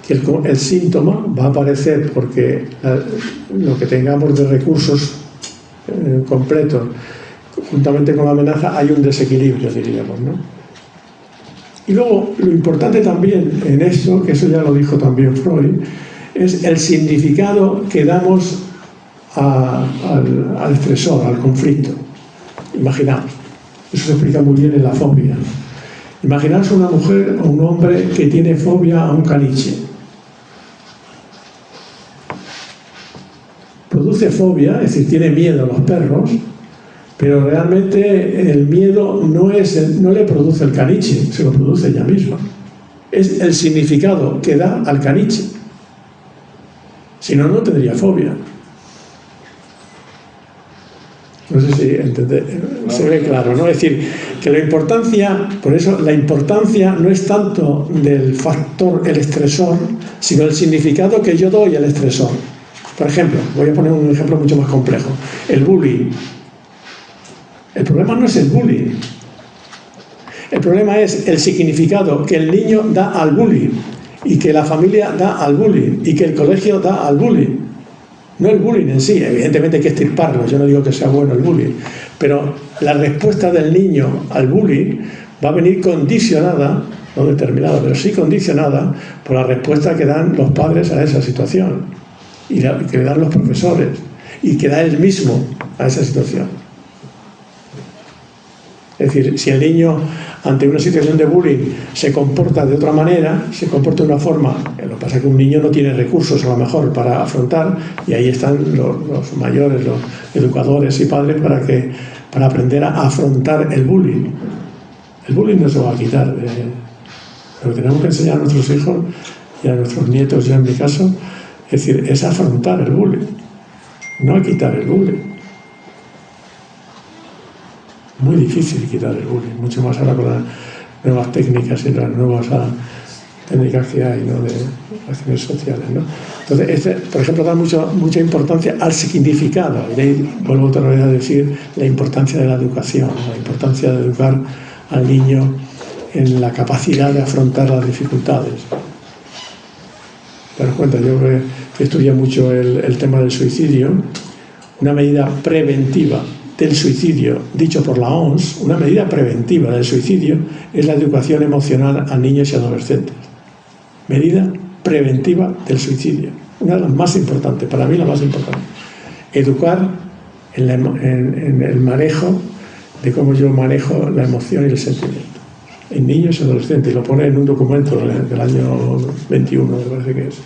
que el síntoma va a aparecer porque lo que tengamos de recursos completos, juntamente con la amenaza, hay un desequilibrio, diríamos, ¿no? Y luego, lo importante también en esto, que eso ya lo dijo también Freud, es el significado que damos al estresor, al conflicto. Imaginaos, eso se explica muy bien en la fobia. Imaginaos una mujer o un hombre que tiene fobia a un caniche. Produce fobia, es decir, tiene miedo a los perros, pero realmente el miedo no le produce el caniche, se lo produce ella misma. Es el significado que da al caniche. Si no, no tendría fobia. No sé si se ve claro, ¿no? Es decir, que la importancia, por eso la importancia no es tanto del factor, el estresor, sino el significado que yo doy al estresor. Por ejemplo, voy a poner un ejemplo mucho más complejo. El bullying. El problema no es el bullying. El problema es el significado que el niño da al bullying, y que la familia da al bullying, y que el colegio da al bullying. No el bullying en sí, evidentemente hay que extirparlo, yo no digo que sea bueno el bullying, pero la respuesta del niño al bullying va a venir condicionada, no determinada, pero sí condicionada por la respuesta que dan los padres a esa situación, y que le dan los profesores, y que da él mismo a esa situación. Es decir, si el niño ante una situación de bullying se comporta de otra manera, se comporta de una forma, lo que pasa es que un niño no tiene recursos a lo mejor para afrontar, y ahí están los mayores, los educadores y padres para aprender a afrontar el bullying. El bullying no se va a quitar, lo que tenemos que enseñar a nuestros hijos y a nuestros nietos, yo en mi caso, es decir, es afrontar el bullying, no a quitar el bullying. Muy difícil quitar el bullying, mucho más ahora con las nuevas técnicas y las nuevas técnicas que hay, ¿no?, de acciones sociales, ¿no? Entonces, por ejemplo, da mucha importancia al significado, y de ahí vuelvo otra vez a decir la importancia de la educación, la importancia de educar al niño en la capacidad de afrontar las dificultades. Te das cuenta, yo que estudio mucho el tema del suicidio, una medida preventiva del suicidio, dicho por la OMS, una medida preventiva del suicidio es la educación emocional a niños y adolescentes. Medida preventiva del suicidio, una de las más importantes, para mí la más importante. Educar en el manejo de cómo yo manejo la emoción y el sentimiento en niños y adolescentes, y lo pone en un documento del año 21, me parece que es.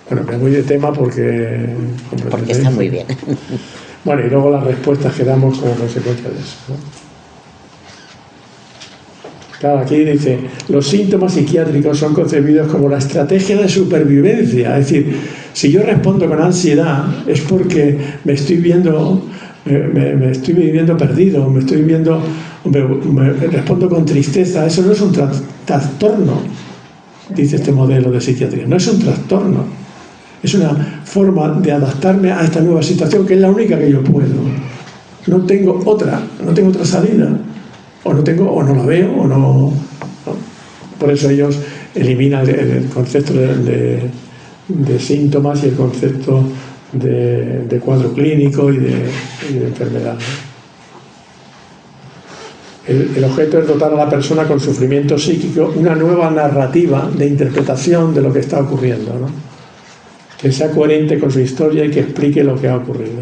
Bueno, me voy de tema porque está muy bien. Bueno, y luego las respuestas que damos como consecuencia de eso, ¿no? Claro, aquí dice, los síntomas psiquiátricos son concebidos como la estrategia de supervivencia. Es decir, si yo respondo con ansiedad es porque me estoy viviendo perdido, respondo con tristeza. Eso no es un trastorno, dice este modelo de psiquiatría. No es un trastorno. Es una forma de adaptarme a esta nueva situación, que es la única que yo puedo. No tengo otra salida. O no la veo, o no. Por eso ellos eliminan el concepto de síntomas y el concepto de cuadro clínico y de enfermedad, ¿no? El objeto es dotar a la persona con sufrimiento psíquico una nueva narrativa de interpretación de lo que está ocurriendo, ¿no? Que sea coherente con su historia y que explique lo que ha ocurrido.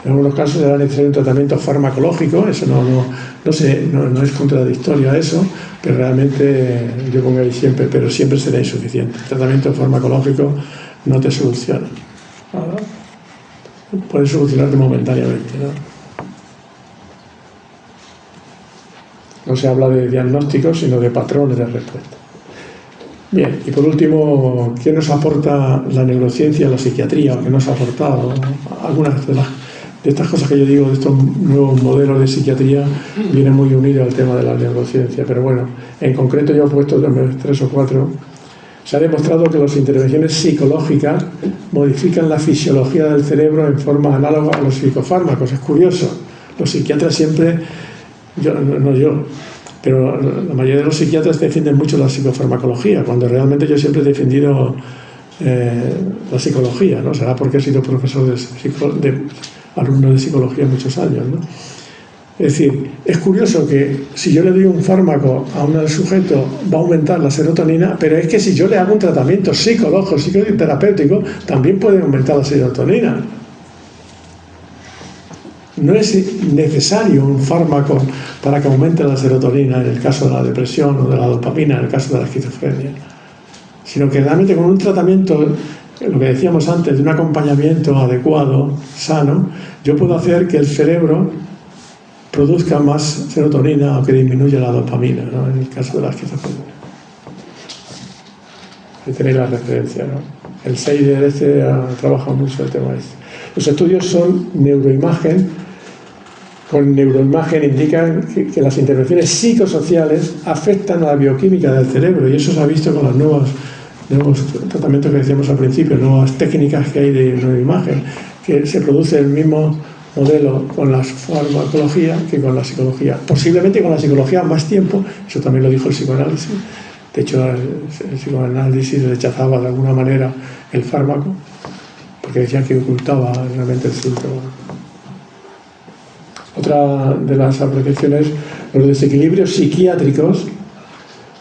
En algunos casos será necesario un tratamiento farmacológico, eso no es contradictorio a eso, pero realmente yo pongo ahí siempre, pero siempre será insuficiente. El tratamiento farmacológico no te soluciona. Puede solucionarte momentáneamente, ¿no? No se habla de diagnósticos, sino de patrones de respuesta. Bien, y por último, ¿qué nos aporta la neurociencia, la psiquiatría? ¿O qué nos ha aportado? Algunas de estas cosas que yo digo, de estos nuevos modelos de psiquiatría, vienen muy unidos al tema de la neurociencia. Pero bueno, en concreto yo he puesto 3 o 4. Se ha demostrado que las intervenciones psicológicas modifican la fisiología del cerebro en forma análoga a los psicofármacos. Es curioso, los psiquiatras siempre, pero la mayoría de los psiquiatras defienden mucho la psicofarmacología, cuando realmente yo siempre he defendido la psicología, ¿no? Será porque he sido profesor de alumno de psicología muchos años, ¿no? Es decir, es curioso que si yo le doy un fármaco a un sujeto va a aumentar la serotonina, pero es que si yo le hago un tratamiento psicológico, psicoterapéutico, también puede aumentar la serotonina. No es necesario un fármaco para que aumente la serotonina en el caso de la depresión o de la dopamina en el caso de la esquizofrenia, sino que realmente con un tratamiento, lo que decíamos antes, de un acompañamiento adecuado, sano, yo puedo hacer que el cerebro produzca más serotonina o que disminuya la dopamina, ¿no? En el caso de la esquizofrenia. Ahí tenéis la referencia, ¿no? El Seider ha trabajado mucho el tema este. Los estudios son neuroimagen. Con neuroimagen indican que las intervenciones psicosociales afectan a la bioquímica del cerebro, y eso se ha visto con los nuevos tratamientos que decíamos al principio, nuevas técnicas que hay de neuroimagen, que se produce el mismo modelo con la farmacología que con la psicología. Posiblemente con la psicología más tiempo, eso también lo dijo el psicoanálisis. De hecho, el psicoanálisis rechazaba de alguna manera el fármaco, porque decía que ocultaba realmente el síntoma. Otra de las apreciaciones, los desequilibrios psiquiátricos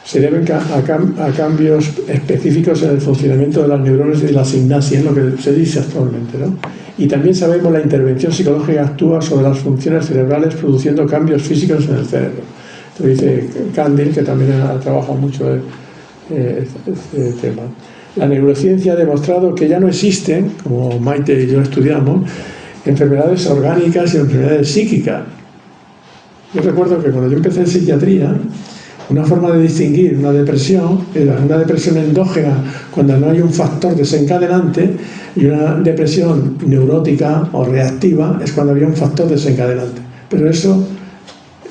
se deben a cambios específicos en el funcionamiento de las neuronas y de la sinapsis, es lo que se dice actualmente, ¿no? Y también sabemos la intervención psicológica actúa sobre las funciones cerebrales produciendo cambios físicos en el cerebro. Esto dice Candil, que también ha trabajado mucho este tema. La neurociencia ha demostrado que ya no existen, como Maite y yo estudiamos, enfermedades orgánicas y enfermedades psíquicas. Yo recuerdo que cuando yo empecé en psiquiatría, una forma de distinguir una depresión era una depresión endógena cuando no hay un factor desencadenante, y una depresión neurótica o reactiva es cuando había un factor desencadenante. Pero eso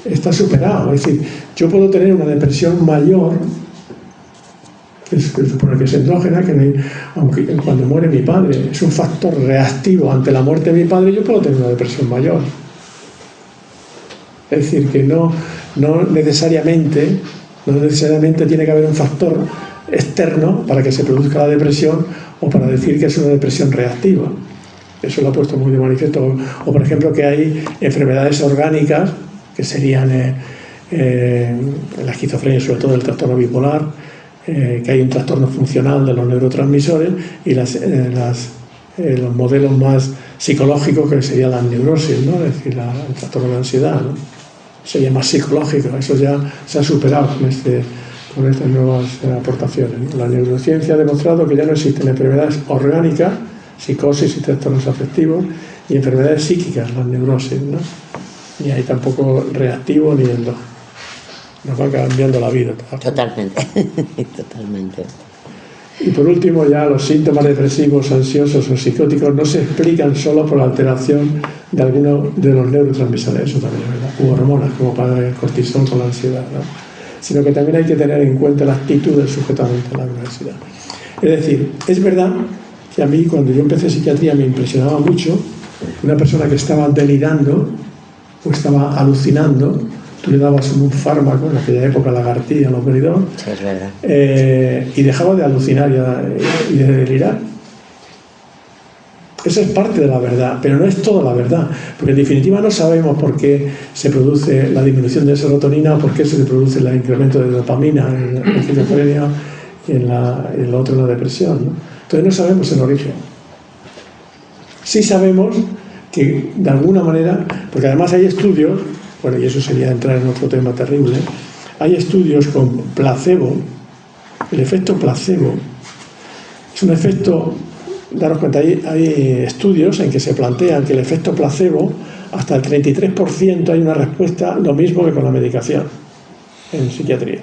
está superado. Es decir, yo puedo tener una depresión mayor, que se supone que es endógena, aunque cuando muere mi padre es un factor reactivo ante la muerte de mi padre, yo puedo tener una depresión mayor. Es decir, que no necesariamente tiene que haber un factor externo para que se produzca la depresión o para decir que es una depresión reactiva. Eso lo ha puesto muy de manifiesto. O por ejemplo, que hay enfermedades orgánicas, que serían la esquizofrenia, sobre todo el trastorno bipolar, que hay un trastorno funcional de los neurotransmisores, y los modelos más psicológicos, que serían las neurosis, ¿no? Es decir, el trastorno de ansiedad, ¿no? Sería más psicológico. Eso ya se ha superado con estas nuevas aportaciones, ¿no? La neurociencia ha demostrado que ya no existen enfermedades orgánicas, psicosis y trastornos afectivos, y enfermedades psíquicas, las neurosis, ¿no? Ni hay tampoco reactivo ni endógeno. Nos va cambiando la vida. Totalmente, totalmente. Y por último, ya los síntomas depresivos, ansiosos o psicóticos no se explican solo por la alteración de alguno de los neurotransmisores, eso también es verdad, u hormonas, como para el cortisol con la ansiedad, ¿no? Sino que también hay que tener en cuenta la actitud del sujeto ante la adversidad. Es decir, es verdad que a mí, cuando yo empecé psiquiatría, me impresionaba mucho una persona que estaba delirando o estaba alucinando. Tú le dabas un fármaco, en aquella época lagartía, loperidol, Sí, es verdad. Y dejaba de alucinar y de delirar. Eso es parte de la verdad, pero no es toda la verdad, porque en definitiva no sabemos por qué se produce la disminución de serotonina o por qué se produce el incremento de dopamina en la esquizofrenia y en el otro, en la depresión, ¿no? Entonces no sabemos el origen. Sí sabemos que de alguna manera, porque además hay estudios, bueno, y eso sería entrar en otro tema terrible, hay estudios con placebo. El efecto placebo es un efecto, daros cuenta, hay estudios en que se plantean que el efecto placebo, hasta el 33% hay una respuesta lo mismo que con la medicación en psiquiatría.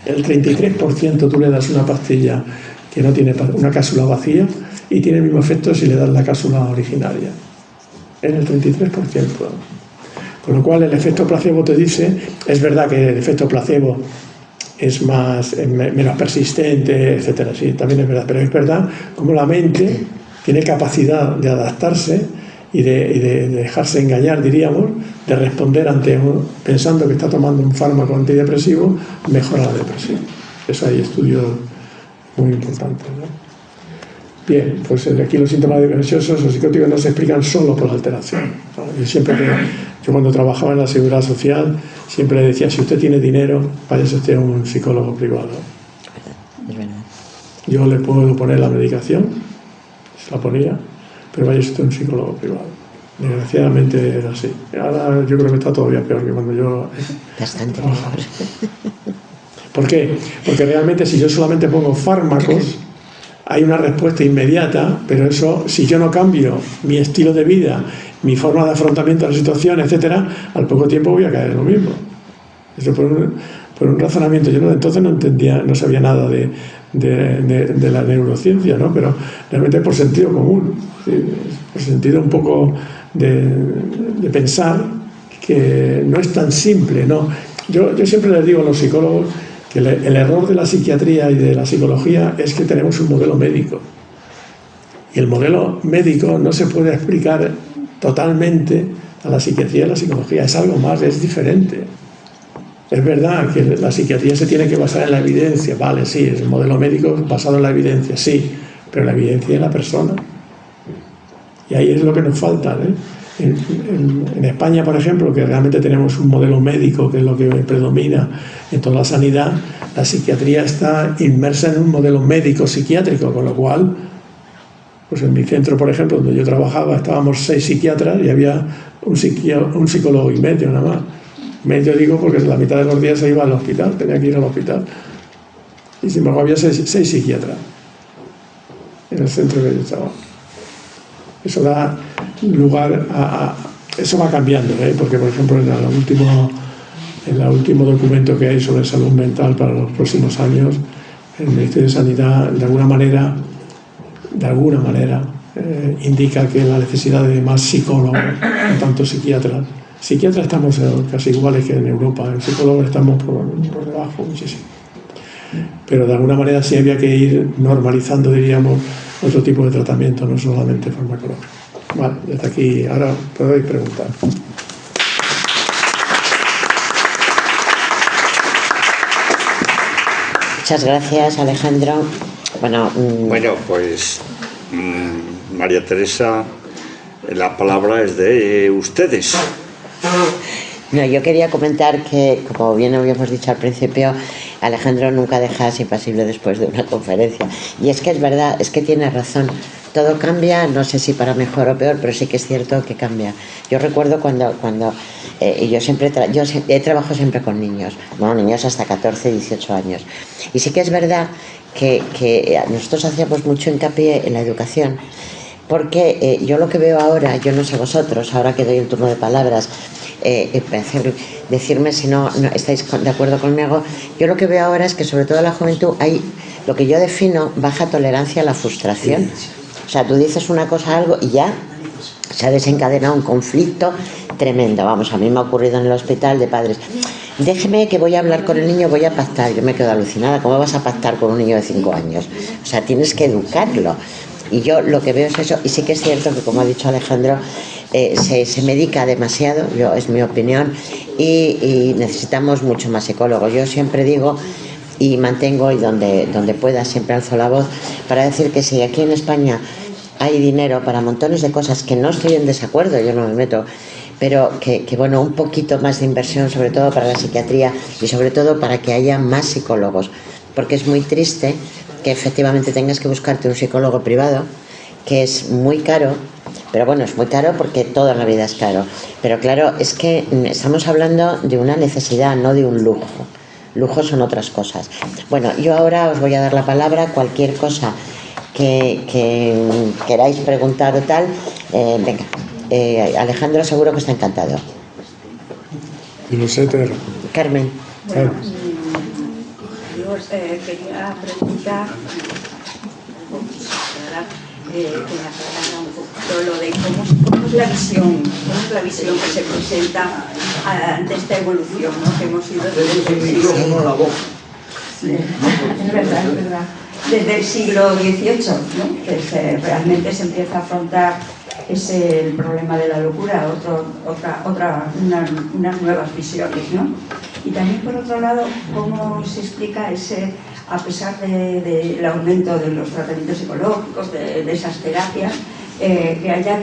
El 33% tú le das una pastilla que no tiene una cápsula vacía y tiene el mismo efecto si le das la cápsula originaria. En el 33%. Con lo cual el efecto placebo te dice, es verdad que el efecto placebo menos persistente, etcétera. Sí, también es verdad, pero es verdad como la mente tiene capacidad de adaptarse y de dejarse engañar, diríamos, de responder pensando que está tomando un fármaco antidepresivo, mejora la depresión. Eso hay estudios muy importantes, ¿no? Bien, pues aquí los síntomas depresiosos o psicóticos no se explican solo por la alteración, ¿no? Yo cuando trabajaba en la Seguridad Social siempre le decía, si usted tiene dinero, váyase usted a un psicólogo privado. Es verdad. Yo le puedo poner la medicación, se la ponía, pero váyase usted a un psicólogo privado. Desgraciadamente era así. Ahora yo creo que está todavía peor que cuando yo... Bastante mejor. ¿Por qué? Porque realmente si yo solamente pongo fármacos, hay una respuesta inmediata, pero eso, si yo no cambio mi estilo de vida, mi forma de afrontamiento a la situación, etcétera, al poco tiempo voy a caer en lo mismo. Eso por un razonamiento. Yo entonces no entendía, no sabía nada de la neurociencia, ¿no? Pero realmente por sentido común, ¿sí? Por sentido un poco de pensar que no es tan simple, ¿no? Yo siempre les digo a los psicólogos que el error de la psiquiatría y de la psicología es que tenemos un modelo médico. Y el modelo médico no se puede explicar totalmente a la psiquiatría y a la psicología. Es algo más, es diferente. Es verdad que la psiquiatría se tiene que basar en la evidencia. Vale, sí, es un modelo médico basado en la evidencia, sí. Pero la evidencia es la persona. Y ahí es lo que nos falta, ¿eh? En España, por ejemplo, que realmente tenemos un modelo médico que es lo que predomina en toda la sanidad, la psiquiatría está inmersa en un modelo médico-psiquiátrico, con lo cual, pues en mi centro, por ejemplo, donde yo trabajaba, estábamos 6 psiquiatras y había un psicólogo y medio nada más. Medio digo porque la mitad de los días se iba al hospital, tenía que ir al hospital. Y sin embargo había 6 psiquiatras en el centro que yo estaba. Eso da lugar eso va cambiando, ¿eh? Porque por ejemplo en el último documento que hay sobre salud mental para los próximos años, el Ministerio de Sanidad de alguna manera indica que la necesidad de más psicólogos, no tanto psiquiatras. Psiquiatras estamos casi iguales que en Europa, en psicólogos estamos por debajo muchísimo. Pero de alguna manera sí había que ir normalizando, diríamos, otro tipo de tratamiento, no solamente farmacológico. Vale, desde aquí, ahora podéis preguntar. Muchas gracias, Alejandro. Bueno, pues María Teresa, la palabra es de ustedes. No, yo quería comentar que, como bien habíamos dicho al principio, Alejandro nunca deja impasible después de una conferencia. Y es que es verdad, es que tiene razón. Todo cambia, no sé si para mejor o peor, pero sí que es cierto que cambia. Yo recuerdo cuando yo he trabajado siempre con niños, bueno, niños hasta 14, 18 años. Y sí que es verdad que nosotros hacíamos mucho hincapié en la educación, porque yo lo que veo ahora, yo no sé vosotros, ahora que doy el turno de palabras, decirme si no estáis de acuerdo conmigo, yo lo que veo ahora es que sobre todo en la juventud hay lo que yo defino baja tolerancia a la frustración. O sea, tú dices una cosa, algo, y ya se ha desencadenado un conflicto tremendo. Vamos, a mí me ha ocurrido en el hospital de padres. Déjeme que voy a hablar con el niño, voy a pactar. Yo me quedo alucinada. ¿Cómo vas a pactar con un niño de 5 años? O sea, tienes que educarlo. Y yo lo que veo es eso. Y sí que es cierto que, como ha dicho Alejandro, se medica demasiado, es mi opinión, y necesitamos mucho más psicólogos. Yo siempre digo y mantengo, y donde pueda siempre alzo la voz, para decir que si aquí en España hay dinero para montones de cosas, que no estoy en desacuerdo, yo no me meto, pero que bueno, un poquito más de inversión, sobre todo para la psiquiatría y sobre todo para que haya más psicólogos, porque es muy triste que efectivamente tengas que buscarte un psicólogo privado, que es muy caro. Pero bueno, es muy caro porque toda la vida es caro. Pero claro, es que estamos hablando de una necesidad, no de un lujo. Lujos son otras cosas. Bueno, yo ahora os voy a dar la palabra. Cualquier cosa que queráis preguntar o tal, venga. Alejandro seguro que está encantado. Y los éter. Carmen. Bueno, yo quería preguntar, que me aclarara un poquito lo de cómo es la visión que se presenta ante esta evolución, ¿no? Que hemos ido desde la boca. Sí, es verdad, es verdad. Desde el siglo XVIII, ¿no? Que realmente se empieza a afrontar ese el problema de la locura, unas nuevas visiones, ¿no? Y también, por otro lado, cómo se explica ese, a pesar del aumento de los tratamientos psicológicos, de esas terapias, que haya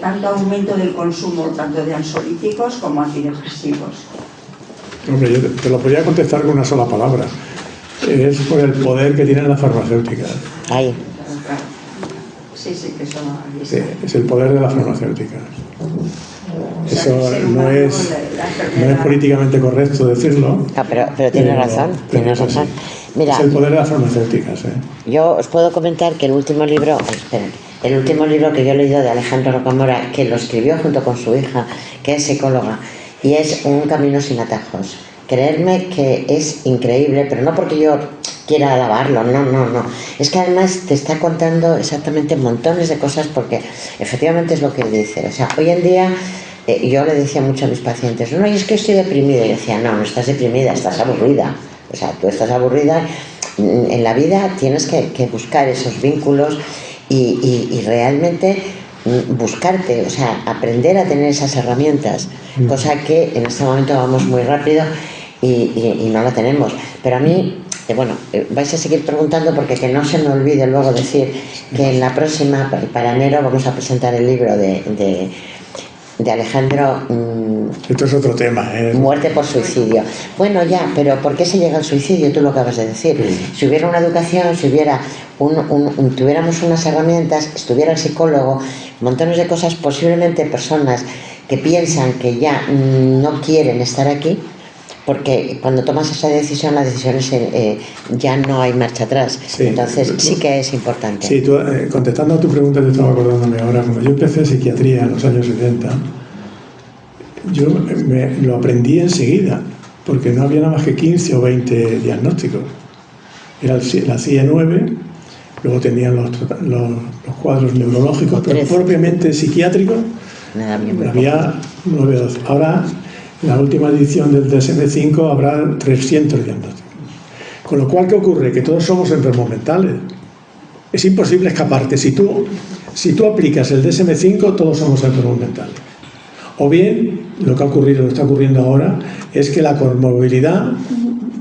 tanto aumento del consumo, tanto de ansiolíticos como antidepresivos. Hombre, yo te lo podría contestar con una sola palabra. Es por el poder que tienen las farmacéuticas. Ahí. Claro. Sí, sí, que eso Sí, es el poder de las farmacéuticas. Eso no es políticamente correcto decirlo. No, pero tienes razón, tienes razón. Mira, es el poder de las farmacéuticas. Yo os puedo comentar que el último libro que yo he leído de Alejandro Rocamora, que lo escribió junto con su hija, que es psicóloga, y es Un camino sin atajos. Creedme que es increíble, pero no porque yo quiera alabarlo, no. Es que además te está contando exactamente montones de cosas, porque efectivamente es lo que él dice. O sea, hoy en día, yo le decía mucho a mis pacientes, no, es que estoy deprimida. Y decía, no estás deprimida, estás aburrida. O sea, tú estás aburrida. En la vida tienes que buscar esos vínculos y realmente buscarte, o sea, aprender a tener esas herramientas, cosa que en este momento vamos muy rápido y no la tenemos. Pero a mí, vais a seguir preguntando, porque que no se me olvide luego decir que en la próxima, para enero, vamos a presentar el libro de Alejandro. Esto es otro tema, ¿eh? Muerte por suicidio. Bueno, ya, pero ¿por qué se llega al suicidio? Tú lo acabas de decir. Si hubiera una educación, si hubiera tuviéramos unas herramientas, estuviera el psicólogo, montones de cosas, posiblemente personas que piensan que ya no quieren estar aquí, porque cuando tomas esa decisión, la decisión es, ya no hay marcha atrás. Sí, entonces sí que es importante. Sí, tú, contestando a tu pregunta, yo estaba acordándome ahora, cuando yo empecé psiquiatría en los años 70, yo lo aprendí enseguida, porque no había nada más que 15 o 20 diagnósticos. Era la CIE-9, luego tenían los cuadros neurológicos, pero propiamente psiquiátricos había 9 o 12. Ahora, en la última edición del DSM-5 habrá 300 diagnósticos. Con lo cual, ¿qué ocurre? Que todos somos enfermos mentales. Es imposible escaparte. Si tú aplicas el DSM-5, todos somos enfermos mentales. O bien, lo que ha ocurrido, lo que está ocurriendo ahora, es que la comorbilidad,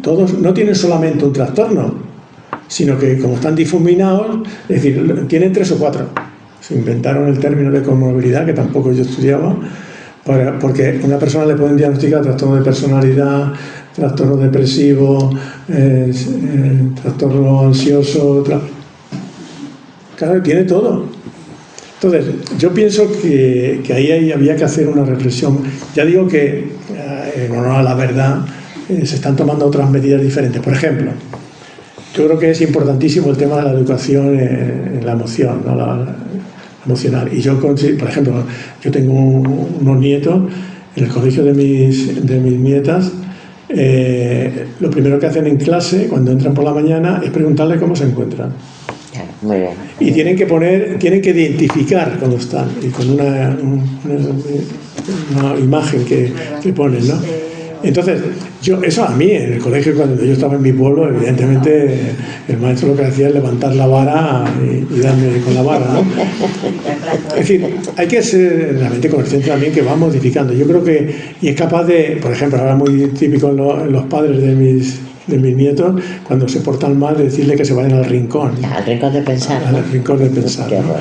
todos no tienen solamente un trastorno, sino que como están difuminados, es decir, tienen 3 o 4. Se inventaron el término de comorbilidad, que tampoco yo estudiaba, porque a una persona le pueden diagnosticar trastorno de personalidad, trastorno depresivo, trastorno ansioso, claro, tiene todo. Entonces, yo pienso que ahí había que hacer una reflexión. Ya digo que, en honor a la verdad, se están tomando otras medidas diferentes. Por ejemplo, yo creo que es importantísimo el tema de la educación en la emoción, ¿no? La emocional. Y yo, por ejemplo, yo tengo unos nietos, en el colegio de mis nietas, lo primero que hacen en clase, cuando entran por la mañana, es preguntarle cómo se encuentran. Muy bien. Y tienen que identificar cuando están, y con una imagen que ponen, ¿no? Entonces, eso a mí, en el colegio, cuando yo estaba en mi pueblo, evidentemente el maestro lo que hacía es levantar la vara y darme con la vara, ¿no? Es decir, hay que ser realmente consciente también que va modificando. Yo creo que, y es capaz de, por ejemplo, ahora muy típico en los padres de mis nietos, cuando se portan mal, de decirle que se vayan al rincón. Al rincón de pensar. Al rincón de pensar, ¿no?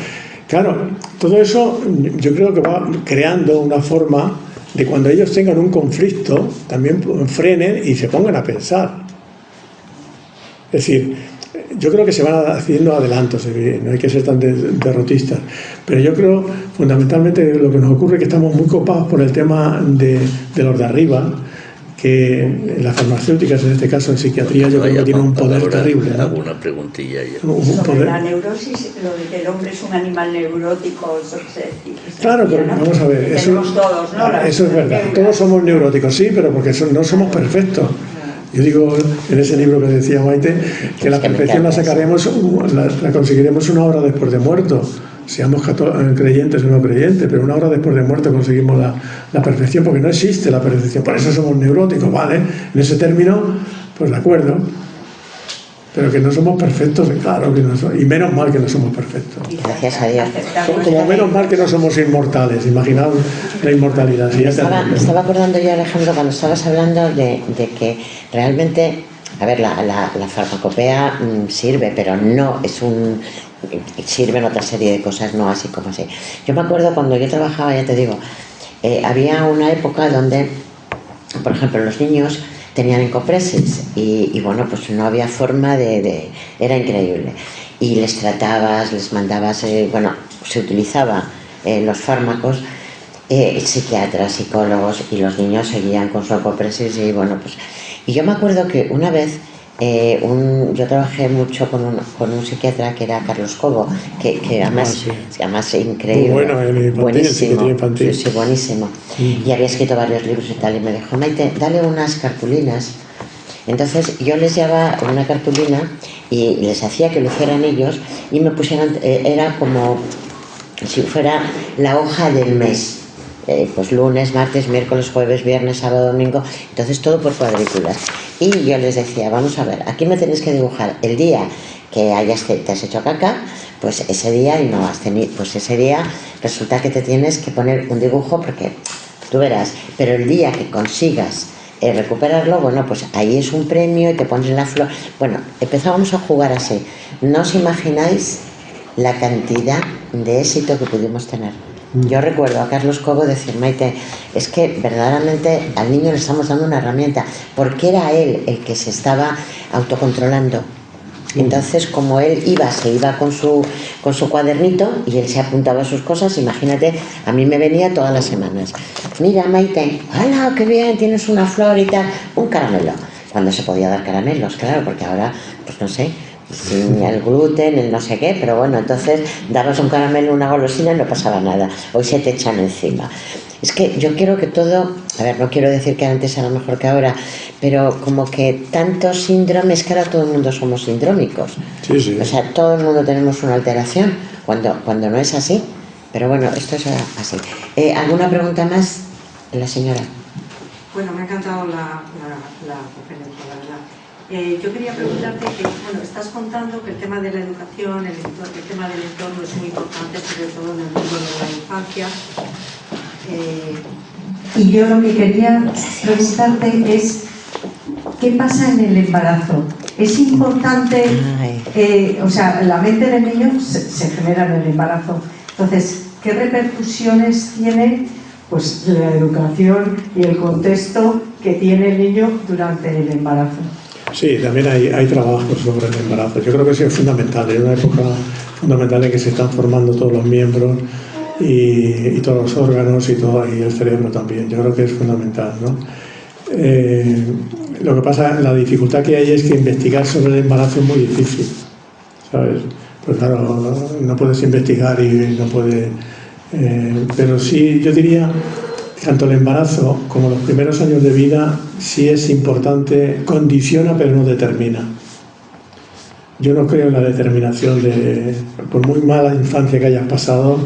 Claro, todo eso yo creo que va creando una forma de cuando ellos tengan un conflicto, también frenen y se pongan a pensar. Es decir, yo creo que se van haciendo adelantos, no hay que ser tan derrotistas, pero yo creo fundamentalmente lo que nos ocurre es que estamos muy copados por el tema de los de arriba, que las farmacéuticas, en este caso en psiquiatría, yo creo que tienen un poder terrible, ¿no? Alguna preguntilla ya. Sobre la neurosis, lo de que el hombre es un animal neurótico, claro, pero vamos a ver, eso todos, ¿no? Eso es verdad, todos somos neuróticos, sí, pero porque no somos perfectos. Yo digo en ese libro que decía Maite que la perfección la conseguiremos una hora después de muerto, seamos creyentes o no creyentes, pero una hora después de muerto conseguimos la perfección, porque no existe la perfección, por eso somos neuróticos, ¿vale? En ese término, pues de acuerdo. Pero que no somos perfectos, claro que no somos, y menos mal que no somos perfectos. Gracias a Dios. Como menos mal que no somos inmortales, imaginaos la inmortalidad. Si Me estaba acordando yo, Alejandro, cuando estabas hablando de que realmente, a ver, la farmacopea sirve, pero no es un... sirve en otra serie de cosas, no así como así. Yo me acuerdo cuando yo trabajaba, ya te digo, había una época donde, por ejemplo, los niños tenían encopresis y bueno, pues no había forma era increíble. Y les tratabas, les mandabas, bueno, se utilizaba los fármacos, psiquiatras, psicólogos, y los niños seguían con su encopresis y bueno, pues... Y yo me acuerdo que una vez yo trabajé mucho con un psiquiatra que era Carlos Cobo, que además increíble. Muy bueno, en infantil, buenísimo, infantil. sí, buenísimo. Y había escrito varios libros y tal, y me dijo, Maite, dale unas cartulinas. Entonces yo les llevaba una cartulina y les hacía que lo hicieran ellos y me pusieran, era como si fuera la hoja del mes. Pues lunes, martes, miércoles, jueves, viernes, sábado, domingo, entonces todo por cuadrículas. Y yo les decía, vamos a ver, aquí me tenéis que dibujar el día que te has hecho caca, pues ese día, y no has tenido, pues ese día resulta que te tienes que poner un dibujo porque tú verás, pero el día que consigas recuperarlo, bueno, pues ahí es un premio y te pones la flor. Bueno, empezábamos a jugar así. No os imagináis la cantidad de éxito que pudimos tener. Yo recuerdo a Carlos Cobo decir, Maite, es que verdaderamente al niño le estamos dando una herramienta, porque era él el que se estaba autocontrolando. Entonces, como él se iba con su cuadernito y él se apuntaba a sus cosas, imagínate, a mí me venía todas las semanas. Mira, Maite, ¡hala, qué bien, tienes una flor y tal! Un caramelo. Cuando se podía dar caramelos, claro, porque ahora, pues no sé, sin el gluten, el no sé qué, pero bueno, entonces dabas un caramelo, una golosina y no pasaba nada. Hoy se te echan encima. Es que yo quiero que todo, a ver, no quiero decir que antes era mejor que ahora, pero como que tantos síndromes, que ahora todo el mundo somos sindrómicos. Sí, sí. O sea, todo el mundo tenemos una alteración, cuando no es así. Pero bueno, esto es así. ¿Alguna pregunta más? La señora. Bueno, me ha encantado la conferencia, la verdad. Yo quería preguntarte que, bueno, estás contando que el tema de la educación, el tema del entorno es muy importante, sobre todo en el mundo de la infancia. Y yo lo que quería preguntarte es, ¿qué pasa en el embarazo? Es importante, o sea, la mente del niño se genera en el embarazo. Entonces, ¿qué repercusiones tiene pues la educación y el contexto que tiene el niño durante el embarazo? Sí, también hay trabajos sobre el embarazo. Yo creo que sí es fundamental, es una época fundamental en que se están formando todos los miembros y todos los órganos y el cerebro también. Yo creo que es fundamental, ¿no? Lo que pasa, la dificultad que hay es que investigar sobre el embarazo es muy difícil, ¿sabes? Pues claro, no puedes investigar y no puedes... pero sí, yo diría, tanto el embarazo como los primeros años de vida, sí es importante, condiciona pero no determina. Yo no creo en la determinación por muy mala infancia que hayas pasado.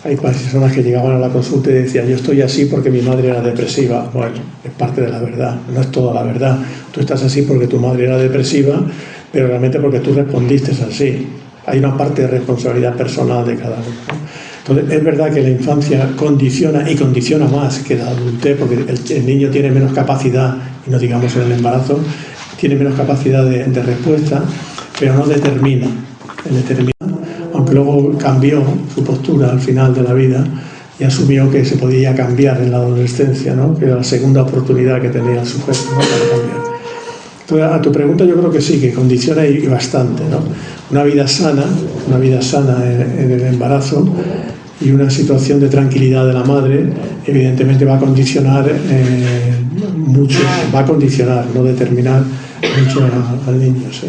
Hay personas que llegaban a la consulta y decían, yo estoy así porque mi madre era depresiva. Bueno, es parte de la verdad, no es toda la verdad. Tú estás así porque tu madre era depresiva, pero realmente porque tú respondiste así. Hay una parte de responsabilidad personal de cada uno, ¿no? Entonces, es verdad que la infancia condiciona, y condiciona más que la adultez, porque el niño tiene menos capacidad, y no digamos en el embarazo, tiene menos capacidad de respuesta, pero no determina. Aunque luego cambió su postura al final de la vida y asumió que se podía cambiar en la adolescencia, ¿no? Que era la segunda oportunidad que tenía el sujeto, ¿no? Para cambiar. Entonces, a tu pregunta yo creo que sí, que condiciona y bastante, ¿no? Una vida sana en el embarazo y una situación de tranquilidad de la madre, evidentemente va a condicionar mucho, no determinar mucho al niño, sí.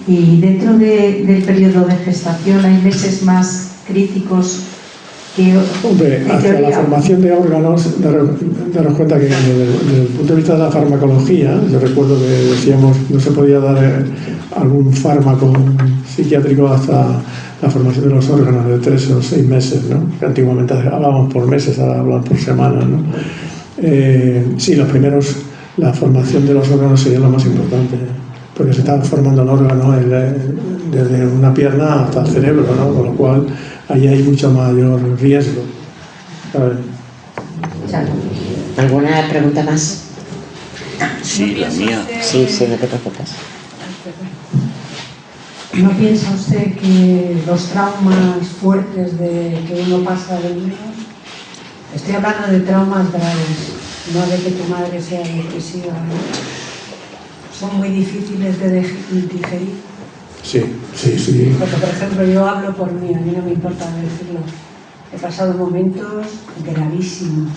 Y dentro del periodo de gestación hay meses más críticos que... Hombre, hacia la formación de órganos, daros cuenta que desde el punto de vista de la farmacología, yo recuerdo que decíamos no se podía dar algún fármaco psiquiátrico hasta la formación de los órganos de 3 o 6 meses, ¿no? Que antiguamente hablábamos por meses, ahora hablamos por semanas, ¿no? Sí, la formación de los órganos sería lo más importante. porque se está formando el órgano desde una pierna hasta el cerebro, ¿no? Con lo cual ahí hay mucho mayor riesgo, ¿sabes? ¿Alguna pregunta más? Sí, la mía. Sí, no te preocupes. ¿No piensa usted que los traumas fuertes que uno pasa de niños, estoy hablando de traumas graves, no de que tu madre sea depresiva, ¿no?, son muy difíciles de digerir? Sí. Porque, por ejemplo, yo hablo por mí, a mí no me importa decirlo. He pasado momentos gravísimos,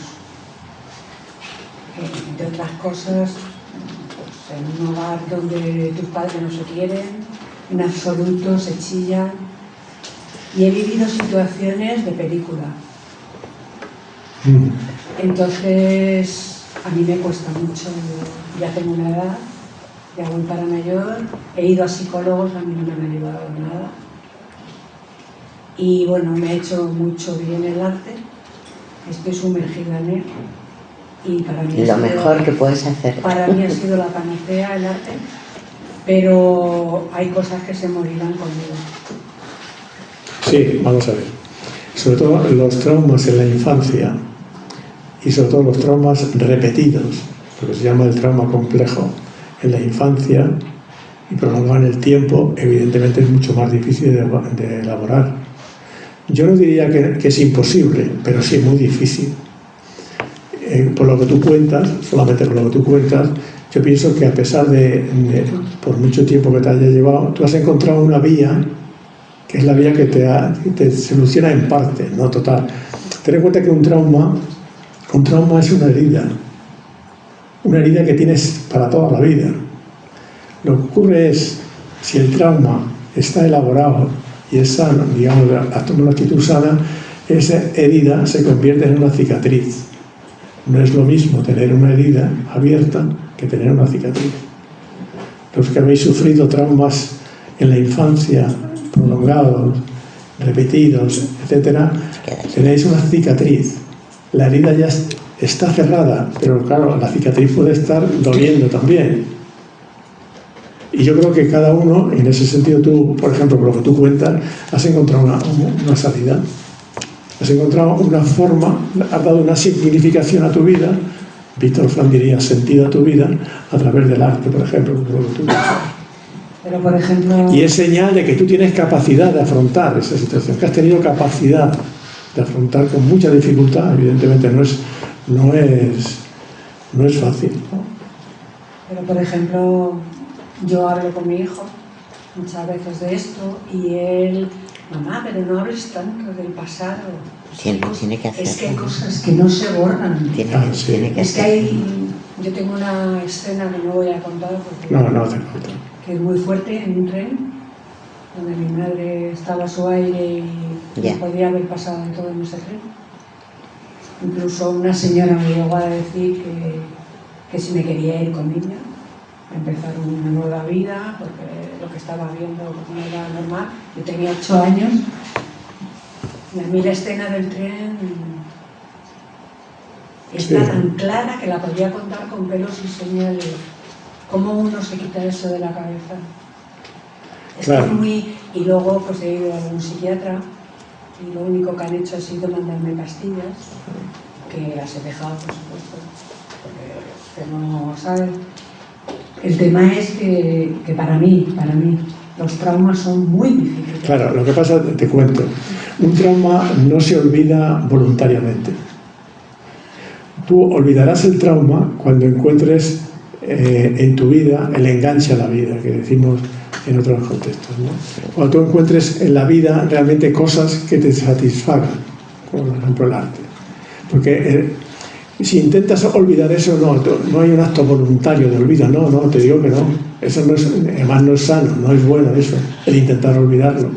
entre otras cosas, pues, en un hogar donde tus padres no se quieren, en absoluto, se chillan, y he vivido situaciones de película. Entonces, a mí me cuesta mucho, ya tengo una edad, ya voy para mayor, he ido a psicólogos, a mí no me han ayudado en nada. Y bueno, me ha hecho mucho bien el arte, estoy sumergida en él. Y para mí Lo mejor que puedes hacer. Para mí ha sido la panacea el arte, pero hay cosas que se morirán conmigo. Sí, vamos a ver. Sobre todo los traumas en la infancia y sobre todo los traumas repetidos, lo que se llama el trauma complejo en la infancia y prolongado en el tiempo, evidentemente es mucho más difícil de elaborar. Yo no diría que es imposible, pero sí muy difícil. Por lo que tú cuentas, solamente por lo que tú cuentas, yo pienso que a pesar por mucho tiempo que te haya llevado, tú has encontrado una vía que es la vía que te soluciona en parte, no total. Ten en cuenta que un trauma es una herida que tienes para toda la vida. Lo que ocurre es, si el trauma está elaborado y es sano, digamos, toma una actitud sana, esa herida se convierte en una cicatriz. No es lo mismo tener una herida abierta que tener una cicatriz. Los que habéis sufrido traumas en la infancia, prolongados, repetidos, etcétera, tenéis una cicatriz. La herida ya está cerrada, pero claro, la cicatriz puede estar doliendo también. Y yo creo que cada uno, en ese sentido tú, por ejemplo, por lo que tú cuentas, has encontrado una salida. Has encontrado una forma, has dado una significación a tu vida, Víctor Frank diría sentido a tu vida, a través del arte, por ejemplo, por lo que tú dices. Pero, por ejemplo... Y es señal de que tú tienes capacidad de afrontar esa situación, que has tenido capacidad de afrontar con mucha dificultad. Evidentemente no es fácil, ¿no? Pero, por ejemplo, yo hablo con mi hijo muchas veces de esto y él... Mamá, pero no hables tanto del pasado. Tiene que hacerlo. Es que hay cosas que no se borran. Tiene que es que yo tengo una escena que no voy a contar porque No hace falta. que es muy fuerte en un tren donde mi madre estaba a su aire y no podía haber pasado de todo en ese tren. Incluso una señora me llegó a decir que si me quería ir con ella, a empezar una nueva vida, porque lo que estaba viendo no era normal. Yo tenía 8 años y a mí la escena del tren está tan clara que la podía contar con pelos y señales. ¿Cómo uno se quita eso de la cabeza? Claro. Es muy... Y luego pues he ido a un psiquiatra y lo único que han hecho ha sido mandarme pastillas, que las he dejado, por supuesto, porque no saben. El tema es que para mí, los traumas son muy difíciles. Claro, lo que pasa, te cuento, un trauma no se olvida voluntariamente. Tú olvidarás el trauma cuando encuentres en tu vida el enganche a la vida, que decimos en otros contextos, ¿no? Cuando tú encuentres en la vida realmente cosas que te satisfagan, como por ejemplo el arte. Porque si intentas olvidar eso, no hay un acto voluntario de olvido, no, te digo que no. Eso no es, además no es sano, no es bueno eso, el intentar olvidarlo.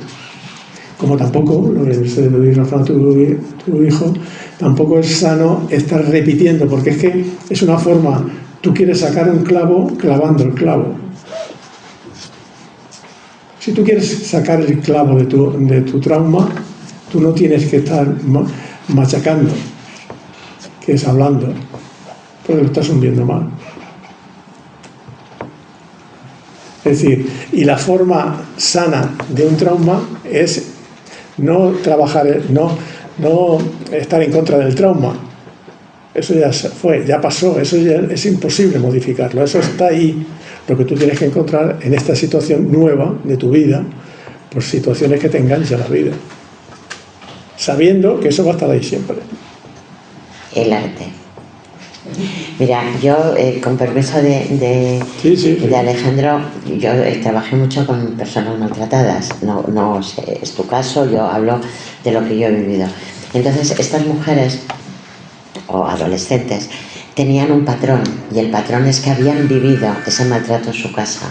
Como tampoco, lo dice Rafa, tu hijo, tampoco es sano estar repitiendo, porque es que es una forma, tú quieres sacar un clavo clavando el clavo. Si tú quieres sacar el clavo de tu trauma, tú no tienes que estar machacando, que es hablando, porque lo estás hundiendo mal. Es decir, y la forma sana de un trauma es no trabajar, no estar en contra del trauma. Eso ya fue, ya pasó, eso ya es imposible modificarlo, eso está ahí. Lo que tú tienes que encontrar en esta situación nueva de tu vida, por situaciones que te enganchan la vida, sabiendo que eso va a estar ahí siempre. El arte. Mira, yo con permiso de Alejandro, yo trabajé mucho con personas maltratadas, no sé, es tu caso, yo hablo de lo que yo he vivido. Entonces estas mujeres o adolescentes tenían un patrón, y el patrón es que habían vivido ese maltrato en su casa.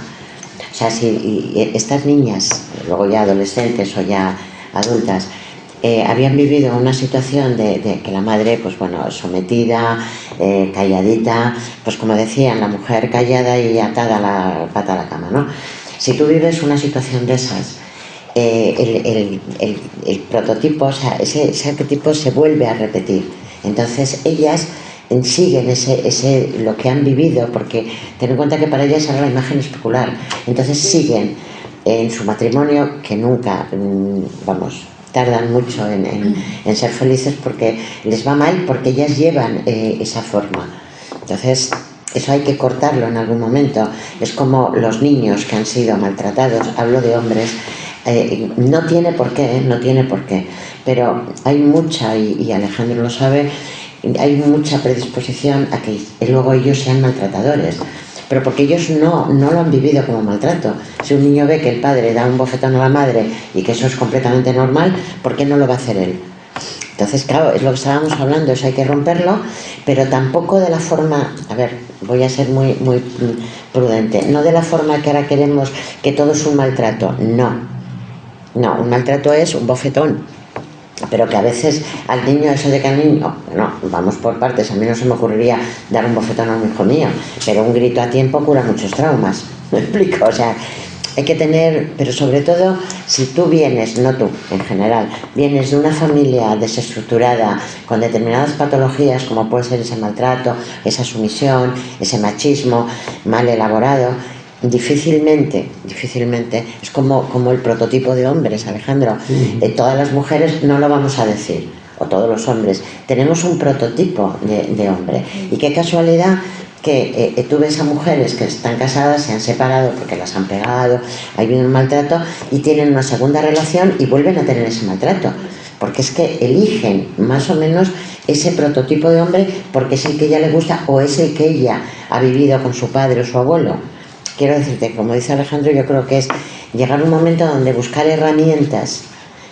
O sea, si estas niñas, luego ya adolescentes o ya adultas, habían vivido una situación de que la madre, pues bueno, sometida, calladita, pues como decían, la mujer callada y atada la pata a la cama, ¿no? Si tú vives una situación de esas, el prototipo, o sea, ese arquetipo se vuelve a repetir. Entonces ellas siguen lo que han vivido, porque ten en cuenta que para ellas era la imagen especular. Entonces siguen en su matrimonio, que nunca, tardan mucho en ser felices, porque les va mal, porque ellas llevan esa forma. Entonces eso hay que cortarlo en algún momento. Es como los niños que han sido maltratados, hablo de hombres, no tiene por qué, pero hay mucha, y Alejandro lo sabe, hay mucha predisposición a que luego ellos sean maltratadores, pero porque ellos no lo han vivido como maltrato. Si un niño ve que el padre da un bofetón a la madre y que eso es completamente normal, ¿por qué no lo va a hacer él? Entonces, claro, es lo que estábamos hablando, eso hay que romperlo, pero tampoco de la forma, a ver, voy a ser muy prudente, no de la forma que ahora queremos que todo es un maltrato, no, un maltrato es un bofetón, pero que a veces al niño, eso de que al niño, no, vamos por partes, a mí no se me ocurriría dar un bofetón a un hijo mío, pero un grito a tiempo cura muchos traumas, ¿me explico? O sea, hay que tener, pero sobre todo, si tú vienes, no tú, en general, vienes de una familia desestructurada, con determinadas patologías, como puede ser ese maltrato, esa sumisión, ese machismo mal elaborado, difícilmente, es como el prototipo de hombres, Alejandro. Todas las mujeres no lo vamos a decir, o todos los hombres, tenemos un prototipo de hombre. Y qué casualidad que tú ves a mujeres que están casadas, se han separado porque las han pegado, hay un maltrato, y tienen una segunda relación y vuelven a tener ese maltrato, porque es que eligen más o menos ese prototipo de hombre porque es el que ella le gusta, o es el que ella ha vivido con su padre o su abuelo. Quiero decirte, como dice Alejandro, yo creo que es llegar a un momento donde buscar herramientas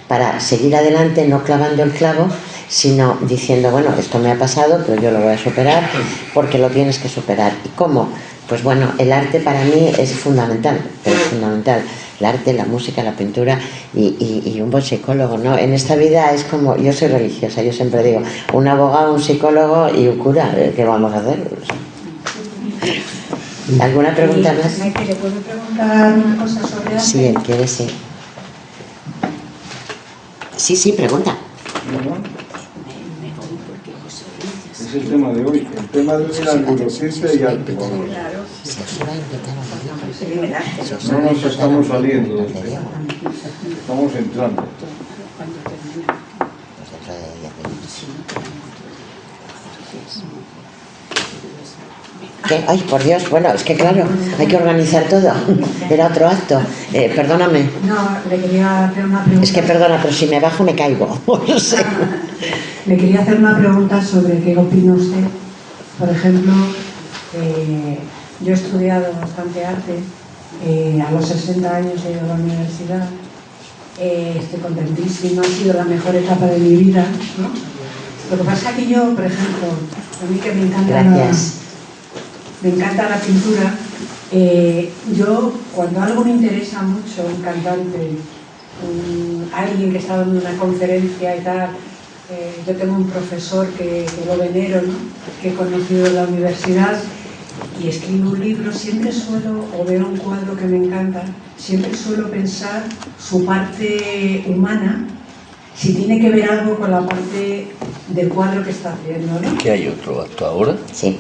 para seguir adelante, no clavando el clavo, sino diciendo, bueno, esto me ha pasado, pero yo lo voy a superar, porque lo tienes que superar. ¿Y cómo? Pues bueno, el arte para mí es fundamental, pero es fundamental. El arte, la música, la pintura y un buen psicólogo, ¿no? En esta vida es como, yo soy religiosa, yo siempre digo, un abogado, un psicólogo y un cura, ¿qué vamos a hacer? ¿Alguna pregunta más? ¿Le puedo preguntar una cosa sobre arte? Sí, él quiere, sí. Sí, pregunta. Es el tema de hoy. El tema de hoy es la neurociencia y arte. No nos estamos saliendo. Estamos entrando. ¿Qué? Ay, por Dios, bueno, es que claro, hay que organizar todo. Era otro acto. Perdóname. No, le quería hacer una pregunta. Es que perdona, pero si me bajo me caigo. No sé. Le quería hacer una pregunta sobre qué opina usted. Por ejemplo, yo he estudiado bastante arte. A los 60 años he ido a la universidad. Estoy contentísima, ha sido la mejor etapa de mi vida, ¿no? Lo que pasa es que yo, por ejemplo, a mí que me encanta la pintura, yo cuando algo me interesa mucho, un cantante, alguien que está dando una conferencia y tal, yo tengo un profesor que lo venero, ¿no? Que he conocido en la universidad, y escribo un libro, siempre suelo, o veo un cuadro que me encanta, siempre suelo pensar su parte humana, si tiene que ver algo con la parte del cuadro que está haciendo, ¿no? ¿Que hay otro acto ahora? Sí.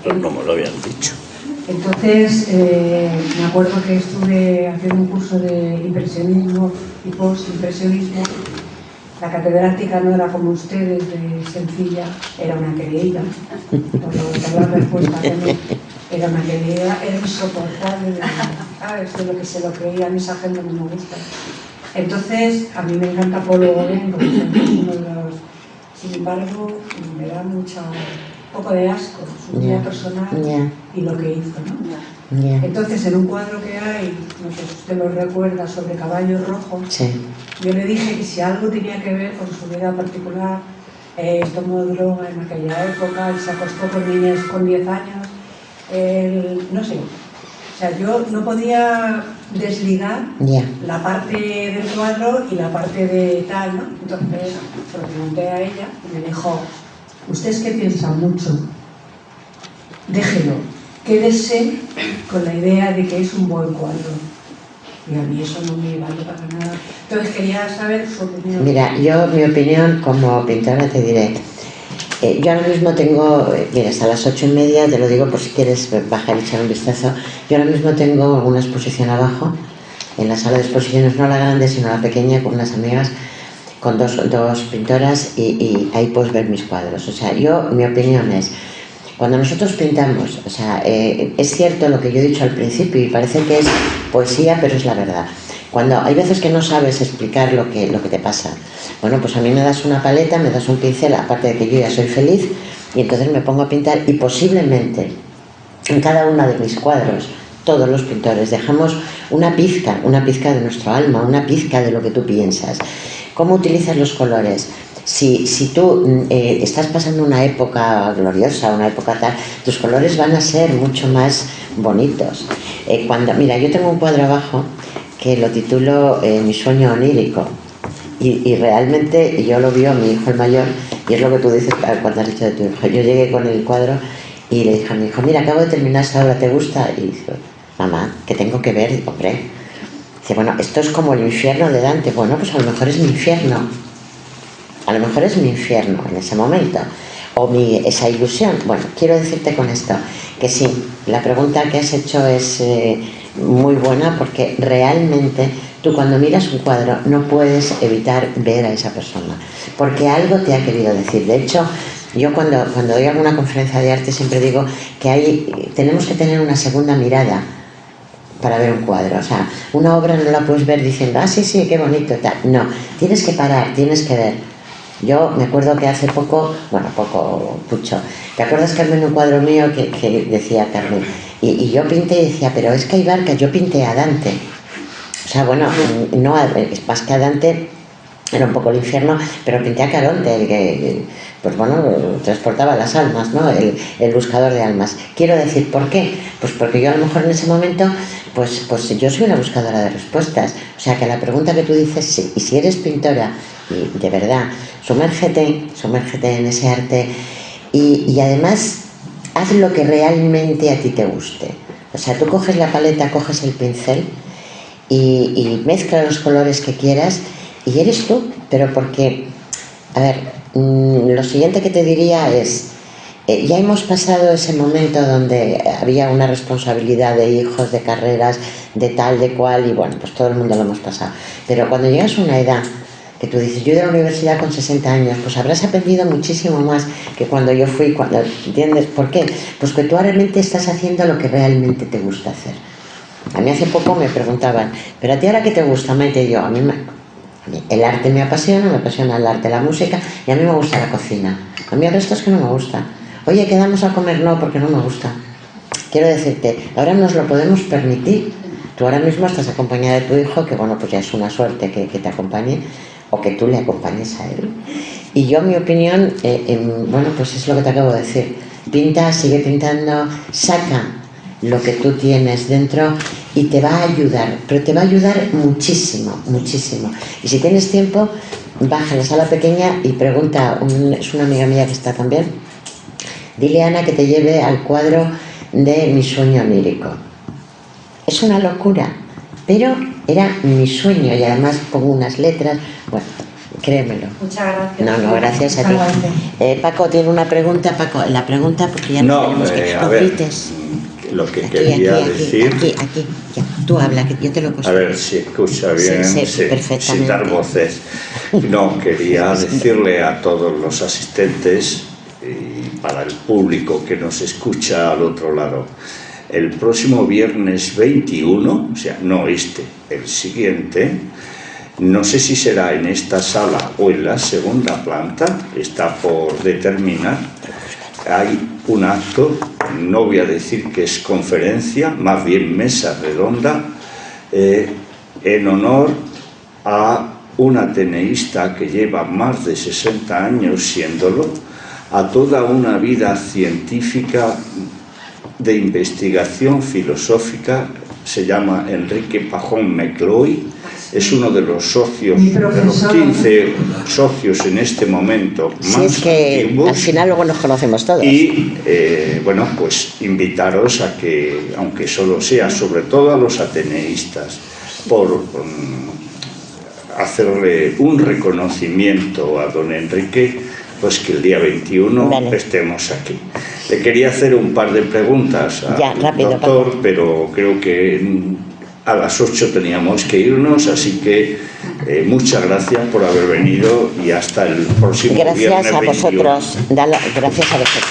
Pues no me lo habían dicho. Entonces, me acuerdo que estuve haciendo un curso de impresionismo y post-impresionismo. La catedrática no era como ustedes, de sencilla, era una querida. Por lo que la respuesta que no, era una querida, era insoportable. De lo que se lo creía, a mí esa gente no me gusta. Entonces, a mí me encanta Polo Gauguin, porque es uno de los... Sin embargo, me da un poco de asco su vida personal y lo que hizo, ¿no? Entonces, en un cuadro que hay, no sé si usted lo recuerda, sobre caballos rojos, yo le dije que si algo tenía que ver con su vida particular, tomó droga en aquella época, él se acostó con niñas con 10 años, no sé. O sea, yo no podía desligar la parte del cuadro y la parte de tal, ¿no? Entonces, se lo pregunté a ella y me dijo, usted es que piensa mucho, déjelo, quédese con la idea de que es un buen cuadro. Y a mí eso no me vale para nada. Entonces quería saber su opinión. Mira, yo mi opinión como pintora te diré, yo ahora mismo tengo, mira, hasta las 8:30, te lo digo por si quieres bajar y echar un vistazo, yo ahora mismo tengo una exposición abajo, en la sala de exposiciones, no la grande sino la pequeña, con unas amigas, con dos pintoras y ahí puedes ver mis cuadros. O sea, mi opinión es, cuando nosotros pintamos, o sea, es cierto lo que yo he dicho al principio y parece que es poesía, pero es la verdad. Cuando hay veces que no sabes explicar lo que te pasa, bueno, pues a mí me das una paleta, me das un pincel, aparte de que yo ya soy feliz, y entonces me pongo a pintar y posiblemente en cada uno de mis cuadros, todos los pintores, dejamos una pizca de nuestro alma, una pizca de lo que tú piensas. ¿Cómo utilizas los colores? Si tú estás pasando una época gloriosa, una época tal, tus colores van a ser mucho más bonitos. Mira, yo tengo un cuadro abajo que lo titulo Mi sueño onírico, y realmente yo lo vio mi hijo el mayor, y es lo que tú dices cuando has dicho de tu hijo. Yo llegué con el cuadro y le dije a mi hijo, mira, acabo de terminar esta obra, ¿te gusta? Y dice, mamá, ¿qué tengo que ver? Y hombre, dice, bueno, esto es como el infierno de Dante. Bueno, pues a lo mejor es mi infierno, a lo mejor es mi infierno en ese momento, o esa ilusión. Bueno, quiero decirte con esto que sí, la pregunta que has hecho es muy buena, porque realmente tú cuando miras un cuadro no puedes evitar ver a esa persona, porque algo te ha querido decir. De hecho, yo cuando doy alguna conferencia de arte siempre digo que tenemos que tener una segunda mirada para ver un cuadro. O sea, una obra no la puedes ver diciendo, sí, qué bonito, tal. No, tienes que parar, tienes que ver. Yo me acuerdo que hace poco, mucho, ¿te acuerdas, Carmen, un cuadro mío que decía Carmen? Y yo pinté y decía, pero es que hay barcas, yo pinté a Dante. O sea, bueno, no, más que a Dante, era un poco el infierno, pero pinté a Caronte, el que, pues bueno, transportaba las almas, ¿no? El buscador de almas. Quiero decir, ¿por qué? Pues porque yo a lo mejor en ese momento, pues yo soy una buscadora de respuestas. O sea, que la pregunta que tú dices, sí, y si eres pintora, y de verdad, sumérgete en ese arte y además haz lo que realmente a ti te guste. O sea, tú coges la paleta, coges el pincel y mezcla los colores que quieras y eres tú, pero porque, a ver, lo siguiente que te diría es, ya hemos pasado ese momento donde había una responsabilidad de hijos, de carreras, de tal, de cual, y bueno, pues todo el mundo lo hemos pasado. Pero cuando llegas a una edad que tú dices, yo de la universidad con 60 años, pues habrás aprendido muchísimo más que cuando yo fui, ¿entiendes? ¿Por qué? Pues que tú realmente estás haciendo lo que realmente te gusta hacer. A mí hace poco me preguntaban, ¿pero a ti ahora qué te gusta, Maite? Y yo, a mí el arte me apasiona el arte, la música, y a mí me gusta la cocina. A mí el resto es que no me gusta. Oye, ¿quedamos a comer? No, porque no me gusta. Quiero decirte, ahora nos lo podemos permitir. Tú ahora mismo estás acompañada de tu hijo, que bueno, pues ya es una suerte que te acompañe, o que tú le acompañes a él. Y yo, mi opinión, bueno, pues es lo que te acabo de decir. Pinta, sigue pintando, saca lo que tú tienes dentro y te va a ayudar, pero te va a ayudar muchísimo, muchísimo. Y si tienes tiempo, baja a la sala pequeña y pregunta, es una amiga mía que está también, dile a Ana que te lleve al cuadro de Mi sueño onírico. Es una locura, pero era mi sueño y además pongo unas letras, bueno, créemelo. Muchas gracias. No, gracias a ti. Paco tiene una pregunta. Paco, la pregunta, porque ya no tenemos que a ver, lo que quería decir... Aquí, ya. Tú habla, que yo te lo he puesto. A ver si escucha bien, sin dar voces. No, quería decirle a todos los asistentes y para el público que nos escucha al otro lado, el próximo viernes 21, o sea, no este, el siguiente, no sé si será en esta sala o en la segunda planta, está por determinar, hay un acto, no voy a decir que es conferencia, más bien mesa redonda, en honor a un ateneísta que lleva más de 60 años siéndolo, a toda una vida científica de investigación filosófica, se llama Enrique Pajón Mecloy, es uno de los socios, de los 15 socios en este momento más es que antiguos. Al final luego nos conocemos todos. Y bueno, pues invitaros a que, aunque solo sea, sobre todo a los ateneístas, por hacerle un reconocimiento a don Enrique, pues que el día 21 estemos aquí. Le quería hacer un par de preguntas al doctor, Paco, pero creo que a las 8 teníamos que irnos, así que muchas gracias por haber venido y hasta el próximo viernes 21. Gracias a vosotros. Gracias a vosotros.